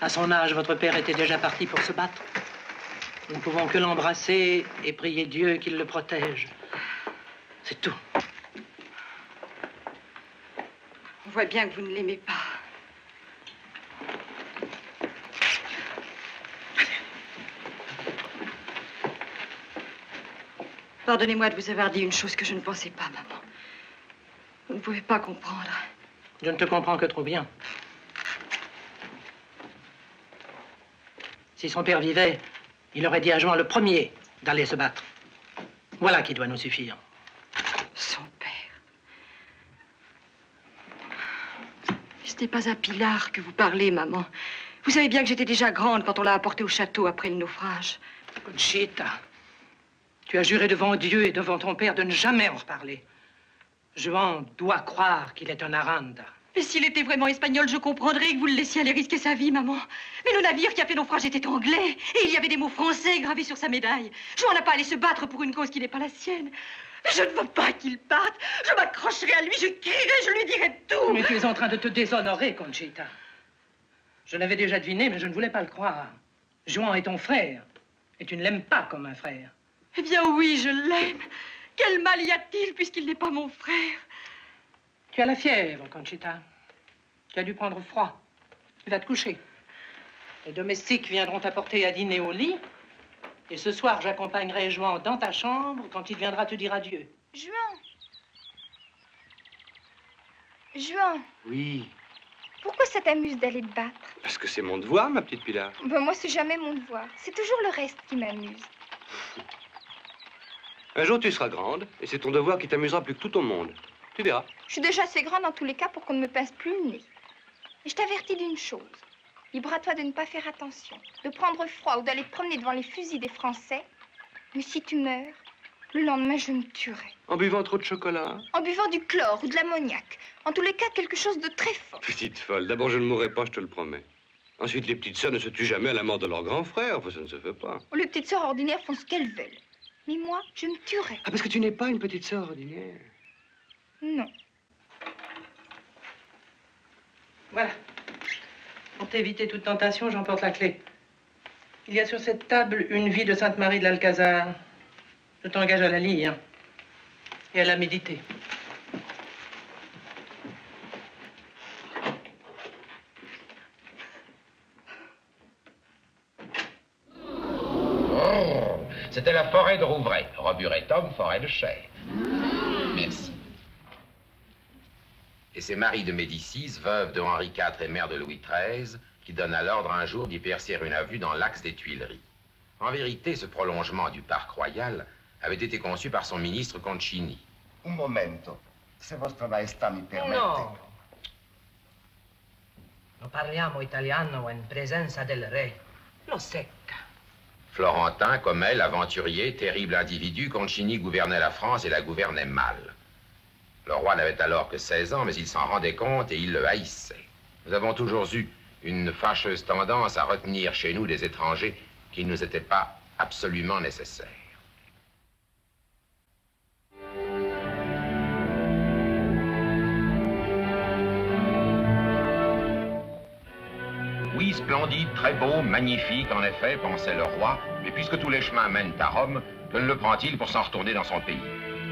À son âge, votre père était déjà parti pour se battre. Nous ne pouvons que l'embrasser et prier Dieu qu'il le protège. C'est tout. On voit bien que vous ne l'aimez pas. Pardonnez-moi de vous avoir dit une chose que je ne pensais pas, maman. Vous ne pouvez pas comprendre. Je ne te comprends que trop bien. Si son père vivait, il aurait dit à Juan le premier d'aller se battre. Voilà qui doit nous suffire. Son père. Ce n'est pas à Pilar que vous parlez, maman. Vous savez bien que j'étais déjà grande quand on l'a apporté au château après le naufrage. Conchita, tu as juré devant Dieu et devant ton père de ne jamais en reparler. Juan doit croire qu'il est un Aranda. Mais s'il était vraiment espagnol, je comprendrais que vous le laissiez aller risquer sa vie, maman. Mais le navire qui a fait naufrage était anglais. Et il y avait des mots français gravés sur sa médaille. Juan n'a pas allé se battre pour une cause qui n'est pas la sienne. Mais je ne veux pas qu'il parte. Je m'accrocherai à lui, je crierai, je lui dirai tout. Mais tu es en train de te déshonorer, Conchita. Je l'avais déjà deviné, mais je ne voulais pas le croire. Juan est ton frère. Et tu ne l'aimes pas comme un frère. Eh bien oui, je l'aime. Quel mal y a-t-il puisqu'il n'est pas mon frère? Tu as la fièvre, Conchita. Tu as dû prendre froid. Tu vas te coucher. Les domestiques viendront t'apporter à dîner au lit. Et ce soir, j'accompagnerai Juan dans ta chambre quand il viendra te dire adieu. Juan. Juan. Oui. Pourquoi ça t'amuse d'aller te battre? Parce que c'est mon devoir, ma petite Pilar. Ben, moi, c'est jamais mon devoir. C'est toujours le reste qui m'amuse. Un jour, tu seras grande, et c'est ton devoir qui t'amusera plus que tout au monde. Tu verras. Je suis déjà assez grande dans tous les cas pour qu'on ne me pince plus le nez. Et je t'avertis d'une chose. Libre à toi de ne pas faire attention, de prendre froid ou d'aller te promener devant les fusils des Français. Mais si tu meurs, le lendemain, je me tuerai. En buvant trop de chocolat? En buvant du chlore ou de l'ammoniac. En tous les cas, quelque chose de très fort. Petite folle, d'abord, je ne mourrai pas, je te le promets. Ensuite, les petites sœurs ne se tuent jamais à la mort de leur grand frère. Enfin, ça ne se fait pas. Les petites sœurs ordinaires font ce qu'elles veulent. Mais moi, je me tuerai. Ah, parce que tu n'es pas une petite sœur ordinaire. Non. Voilà. Pour t'éviter toute tentation, j'emporte la clé. Il y a sur cette table une vie de Sainte Marie de l'Alcazar. Je t'engage à la lire et à la méditer. C'était la forêt de Rouvray. Roburet homme, forêt de chèvre. Merci. Et c'est Marie de Médicis, veuve de Henri IV et mère de Louis XIII, qui donna l'ordre un jour d'y percer une avenue dans l'axe des Tuileries. En vérité, ce prolongement du parc royal avait été conçu par son ministre Concini. Un momento, se vostra maestà mi permette. No. Non parliamo italiano in presenza del re. Lo secca. Florentin, comme elle, aventurier, terrible individu, Concini gouvernait la France et la gouvernait mal. Le roi n'avait alors que 16 ans, mais il s'en rendait compte et il le haïssait. Nous avons toujours eu une fâcheuse tendance à retenir chez nous des étrangers qui ne nous étaient pas absolument nécessaires. Oui, splendide, très beau, magnifique, en effet, pensait le roi, mais puisque tous les chemins mènent à Rome, que ne le prend-il pour s'en retourner dans son pays?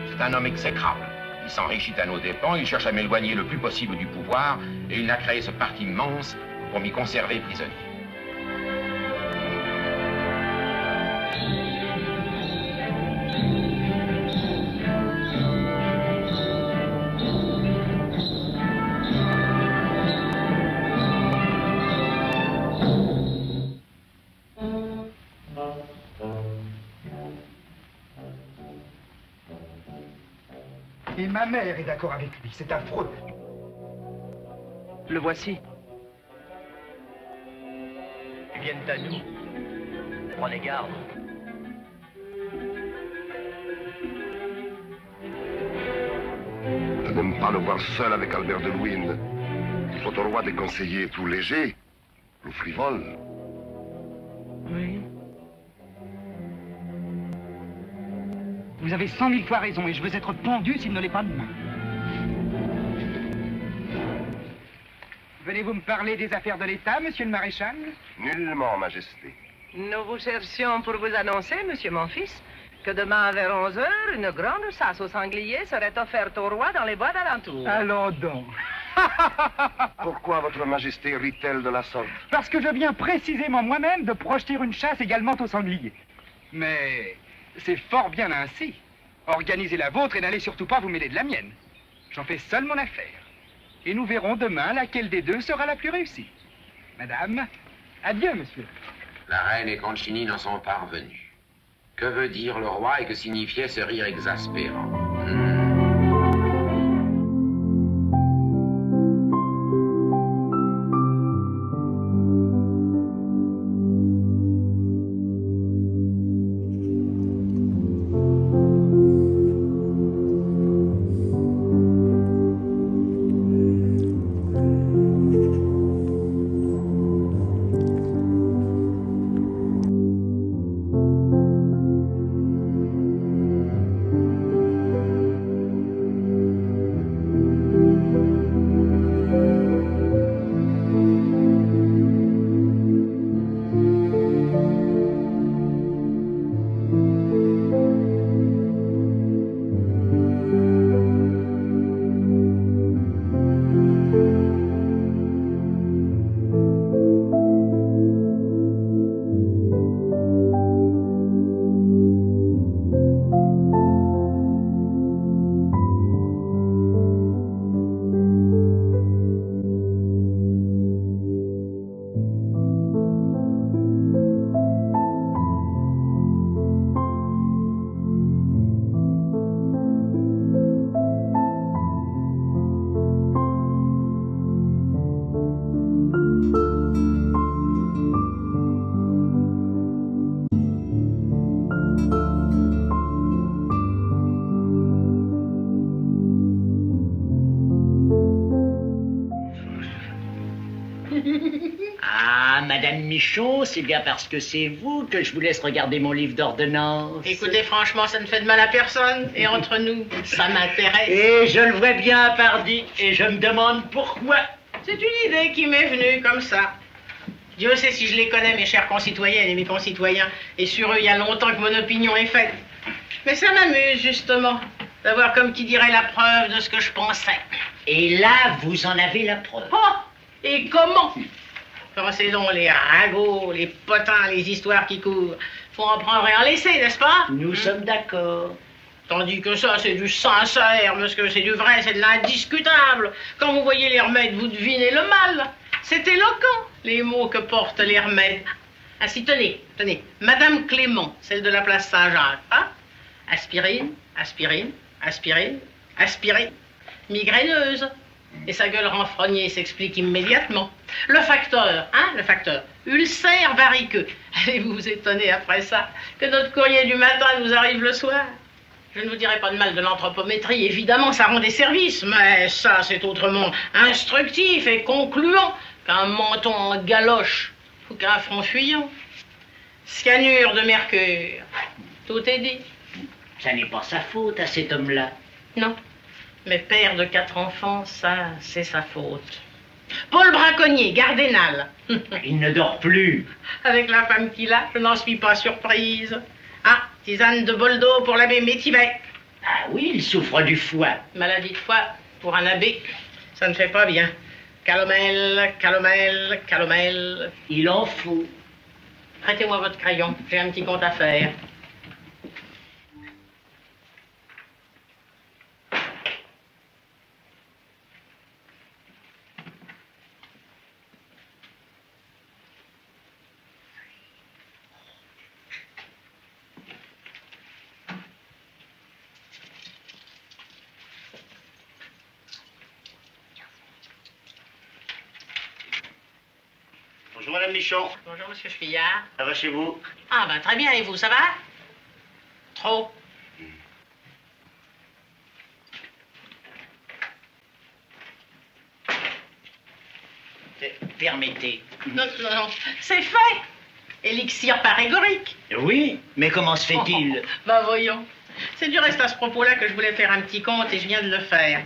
C'est un homme exécrable. Il s'enrichit à nos dépens, il cherche à m'éloigner le plus possible du pouvoir, et il n'a créé ce parti immense pour m'y conserver prisonnier. Et ma mère est d'accord avec lui, c'est affreux. Le voici. Ils viennent à nous. Prenez garde. Je n'aime pas le voir seul avec Albert de Luynes. Il faut au roi des conseillers plus légers, plus frivoles. Oui. Vous avez 100 000 fois raison et je veux être pendu s'il ne l'est pas demain. Venez-vous me parler des affaires de l'État, monsieur le maréchal? Nullement, Majesté. Nous vous cherchions pour vous annoncer, monsieur mon fils, que demain vers 11 h, une grande chasse aux sangliers serait offerte au roi dans les bois d'alentour. Allons donc. Pourquoi votre Majesté rit-elle de la sorte? Parce que je viens précisément moi-même de projeter une chasse également aux sangliers. Mais c'est fort bien ainsi. Organisez la vôtre et n'allez surtout pas vous mêler de la mienne. J'en fais seul mon affaire. Et nous verrons demain laquelle des deux sera la plus réussie. Madame, adieu, monsieur. La reine et Concini n'en sont pas revenus. Que veut dire le roi et que signifiait ce rire exaspérant? Madame Michon, c'est bien parce que c'est vous que je vous laisse regarder mon livre d'ordonnance. Écoutez, franchement, ça ne fait de mal à personne. Et entre nous, ça m'intéresse. Et je le vois bien, pardi, et je me demande pourquoi. C'est une idée qui m'est venue comme ça. Dieu sait si je les connais, mes chères concitoyennes et mes concitoyens. Et sur eux, il y a longtemps que mon opinion est faite. Mais ça m'amuse, justement, d'avoir, comme qui dirait, la preuve de ce que je pensais. Et là, vous en avez la preuve. Oh! Et comment? C'est donc les ragots, les potins, les histoires qui courent. Faut en prendre et en laisser, n'est-ce pas? Nous sommes d'accord. Tandis que ça, c'est du sincère, parce que c'est du vrai, c'est de l'indiscutable. Quand vous voyez les remèdes, vous devinez le mal. C'est éloquent, les mots que portent les remèdes. Ainsi, tenez, tenez. Madame Clément, celle de la place Saint-Jacques, hein? Aspirine, aspirine, aspirine, aspirine. Migraineuse. Et sa gueule renfrognée s'explique immédiatement. Le facteur, hein, le facteur. Ulcère variqueux. Allez-vous vous étonner après ça que notre courrier du matin nous arrive le soir? Je ne vous dirai pas de mal de l'anthropométrie, évidemment, ça rend des services, mais ça, c'est autrement instructif et concluant qu'un menton en galoche ou qu'un front fuyant. Scanure de mercure. Tout est dit. Ça n'est pas sa faute à cet homme-là. Non. Mais père de 4 enfants, ça, c'est sa faute. Paul Braconnier, Gardénal. Il ne dort plus. Avec la femme qu'il a, je n'en suis pas surprise. Ah, tisane de bol d'eau pour l'abbé Métivet. Ah oui, il souffre du foie. Maladie de foie, pour un abbé, ça ne fait pas bien. Calomel, calomel, calomel. Il en faut. Prêtez-moi votre crayon, j'ai un petit compte à faire. Bonjour Madame Michon. Bonjour Monsieur Chevillard. Ça va chez vous? Ah ben très bien, et vous, ça va? Trop. Permettez. Non, non, non, c'est fait. Élixir parégorique. Oui, mais comment se fait-il? Ben voyons. C'est du reste à ce propos-là que je voulais faire un petit compte et je viens de le faire.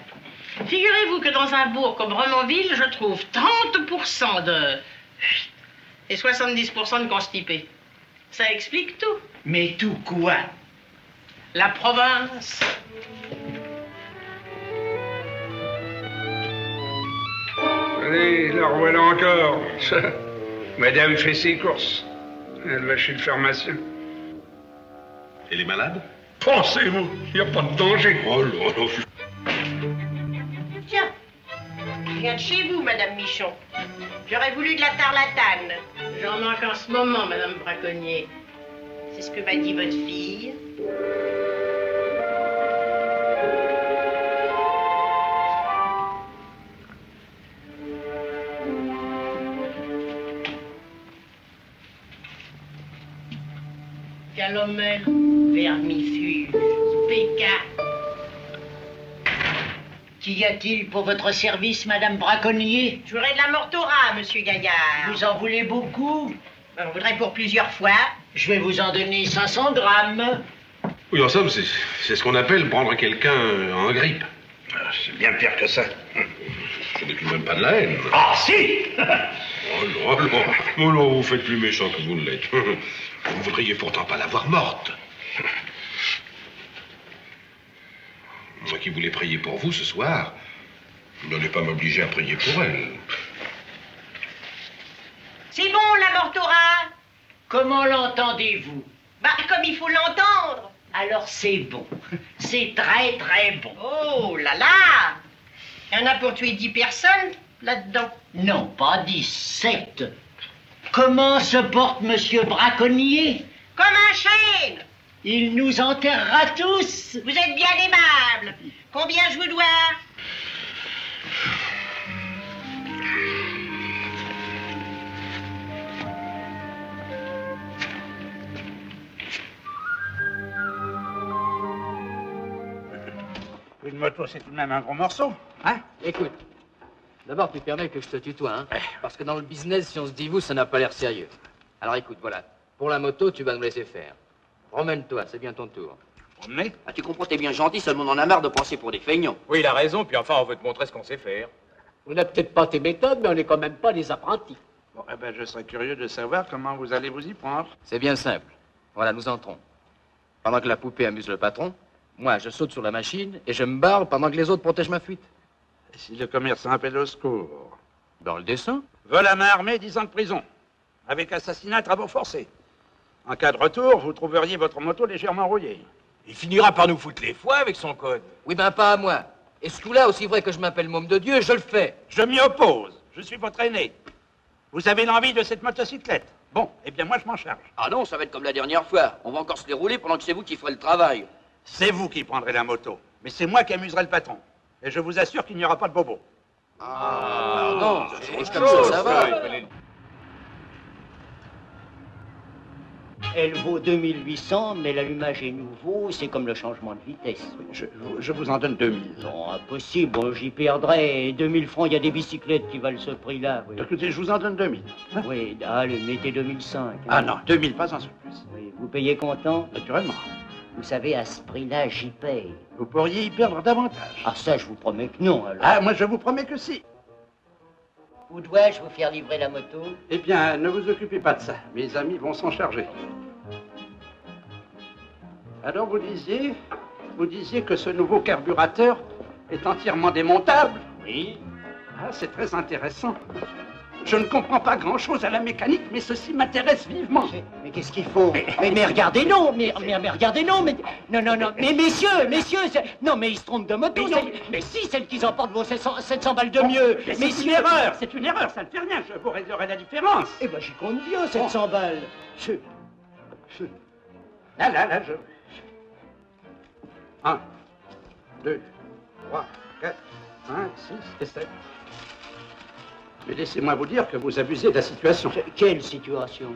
Figurez-vous que dans un bourg comme Remonville, je trouve 30% de... et 70% de constipés. Ça explique tout. Mais tout quoi? La province. Allez, la revoilà encore. Madame fait ses courses. Elle va chez le pharmacien. Elle est malade? Pensez-vous, il n'y a pas de danger. Oh là là. Tiens, je viens de chez vous, Madame Michon. J'aurais voulu de la tarlatane. J'en manque en ce moment, Madame Braconnier. C'est ce que m'a dit votre fille. Calomel, vermifuge, pécan. Qu'y a-t-il pour votre service, Madame Braconnier? J'aurais de la mortora, Monsieur Gaillard. Vous en voulez beaucoup? On voudrait pour plusieurs fois. Je vais vous en donner 500 grammes. Oui, en somme, c'est ce qu'on appelle prendre quelqu'un en grippe. C'est bien pire que ça. Ce n'est tout de même pas de la haine. Ah, si! Oh non, vous faites plus méchant que vous ne l'êtes. Vous ne voudriez pourtant pas la voir morte. Moi qui voulais prier pour vous ce soir, n'allez pas m'obliger à prier pour elle. C'est bon, la mortora. Comment l'entendez-vous? Bah, comme il faut l'entendre. Alors c'est bon. C'est très très bon. Oh là là! Il y en a pour tuer 10 personnes là-dedans. Non, pas 17. Comment se porte Monsieur Braconnier? Comme un chêne. Il nous enterrera tous. Vous êtes bien aimable. Combien je vous dois? Une moto, c'est tout de même un gros morceau, hein? Écoute, D'abord, tu permets que je te tutoie, hein? Parce que dans le business, si on se dit vous, ça n'a pas l'air sérieux. Alors écoute, voilà. Pour la moto, tu vas nous laisser faire. Promène-toi, c'est bien ton tour. Promener? Ah, tu comprends, t'es bien gentil, seulement on en a marre de penser pour des feignants. Oui, il a raison, puis enfin, on veut te montrer ce qu'on sait faire. On n'a peut-être pas tes méthodes, mais on n'est quand même pas des apprentis. Bon, eh ben, je serais curieux de savoir comment vous allez vous y prendre. C'est bien simple. Voilà, nous entrons. Pendant que la poupée amuse le patron, moi, je saute sur la machine et je me barre pendant que les autres protègent ma fuite. Et si le commerçant appelle au secours? Dans le dessin? Vol à main armée, 10 ans de prison. Avec assassinat, travaux forcés. En cas de retour, vous trouveriez votre moto légèrement rouillée. Il finira par nous foutre les foies avec son code. Oui, ben pas à moi. Et ce coup-là, aussi vrai que je m'appelle Môme de Dieu, je le fais. Je m'y oppose. Je suis votre aîné. Vous avez l'envie de cette motocyclette? Bon, eh bien moi je m'en charge. Ah non, ça va être comme la dernière fois. On va encore se dérouler pendant que c'est vous qui ferez le travail. C'est vous qui prendrez la moto. Mais c'est moi qui amuserai le patron. Et je vous assure qu'il n'y aura pas de bobo. Ah, pardon, comme ça va. Elle vaut 2800, mais l'allumage est nouveau, c'est comme le changement de vitesse. Je vous en donne 2000. Non, impossible, j'y perdrais. 2000 francs, il y a des bicyclettes qui valent ce prix-là. Oui. Écoutez, je vous en donne 2000. Hein? Oui, allez, mettez 2005. Ah non, 2000, pas un surplus. Oui, vous payez comptant? Naturellement. Vous savez, à ce prix-là, j'y paye. Vous pourriez y perdre davantage. Ah ça, je vous promets que non, alors. Ah, moi je vous promets que si. Où dois-je vous faire livrer la moto? Eh bien, ne vous occupez pas de ça. Mes amis vont s'en charger. Alors vous disiez que ce nouveau carburateur est entièrement démontable? Oui. Ah, c'est très intéressant. Je ne comprends pas grand-chose à la mécanique, mais ceci m'intéresse vivement. Mais qu'est-ce qu'il faut? Mais regardez, non, mais regardez, non, mais... Non, mais messieurs, non, mais ils se trompent de moto. Mais si, celle qu'ils emportent vaut 700 balles de mieux. Mais c'est une erreur, ça ne fait rien, je vous réglerai la différence. Eh ben, j'y compte bien, 700 balles. Là, je... 1, 2, 3, 4, 5, 6 et 7. Mais laissez-moi vous dire que vous abusez de la situation. Quelle situation?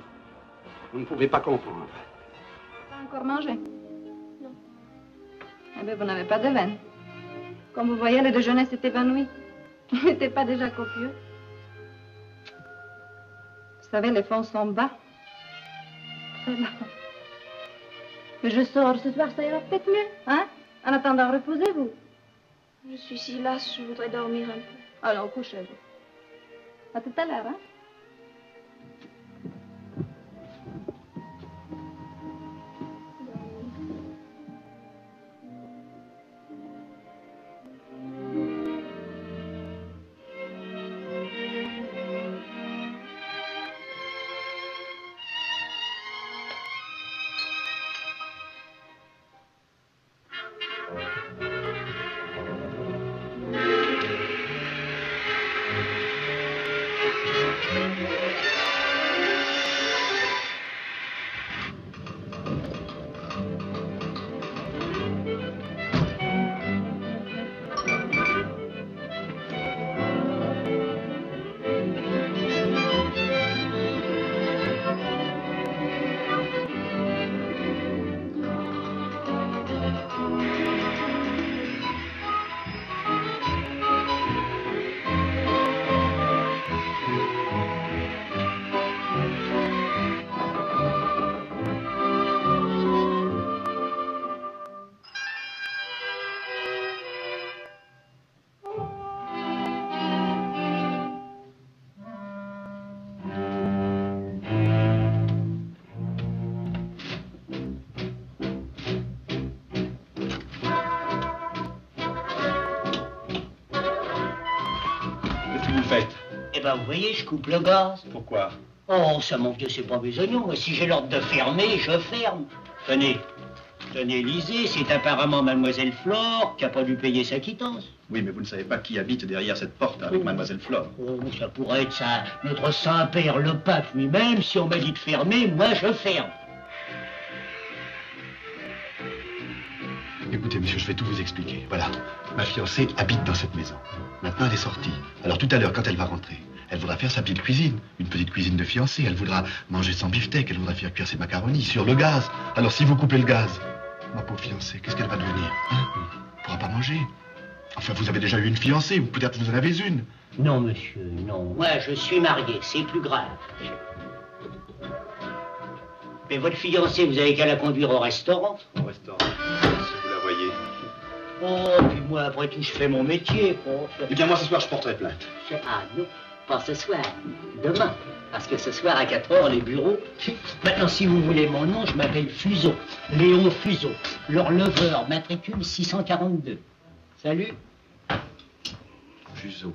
Vous ne pouvez pas comprendre. Pas encore mangé? Non. Eh bien, vous n'avez pas de veine. Comme vous voyez, le déjeuner s'est évanoui. Il n'était pas déjà copieux. Vous savez, les fonds sont bas. Très bas. Mais je sors ce soir, ça ira peut-être mieux, hein? En attendant, reposez-vous. Je suis si lasse, je voudrais dormir un peu. Alors, couchez-vous. À tout à l'heure, hein? Eh ben, vous voyez, je coupe le gaz. Pourquoi? Oh, ça, mon vieux, c'est pas mes oignons. Si j'ai l'ordre de fermer, je ferme. Tenez, lisez, c'est apparemment Mademoiselle Flore qui a pas dû payer sa quittance. Oui, mais vous ne savez pas qui habite derrière cette porte avec Mademoiselle Flore. Oh, ça pourrait être ça, notre Saint-Père le Pape lui-même. Si on m'a dit de fermer, moi, je ferme. Écoutez, monsieur, je vais tout vous expliquer. Voilà, ma fiancée habite dans cette maison. Maintenant, elle est sortie. Alors, tout à l'heure, quand elle va rentrer, elle voudra faire sa petite cuisine. Une petite cuisine de fiancée. Elle voudra manger son beefsteak. Elle voudra faire cuire ses macaronis sur le gaz. Alors, si vous coupez le gaz, ma pauvre fiancée, qu'est-ce qu'elle va devenir, hein? Elle ne pourra pas manger. Enfin, vous avez déjà eu une fiancée, ou peut-être vous en avez une. Non, monsieur, non. Moi, je suis marié, c'est plus grave. Mais votre fiancée, vous avez qu'à la conduire au restaurant. Au restaurant, si vous la voyez. Oh, puis moi, après tout, je fais mon métier, quoi. Eh bien, moi, ce soir, je porterai plainte. Ah non, pas ce soir, demain. Parce que ce soir, à 4 heures, les bureaux... Maintenant, si vous voulez mon nom, je m'appelle Fuseau. Léon Fuseau. L'horlogeur, matricule 642. Salut. Fuseau.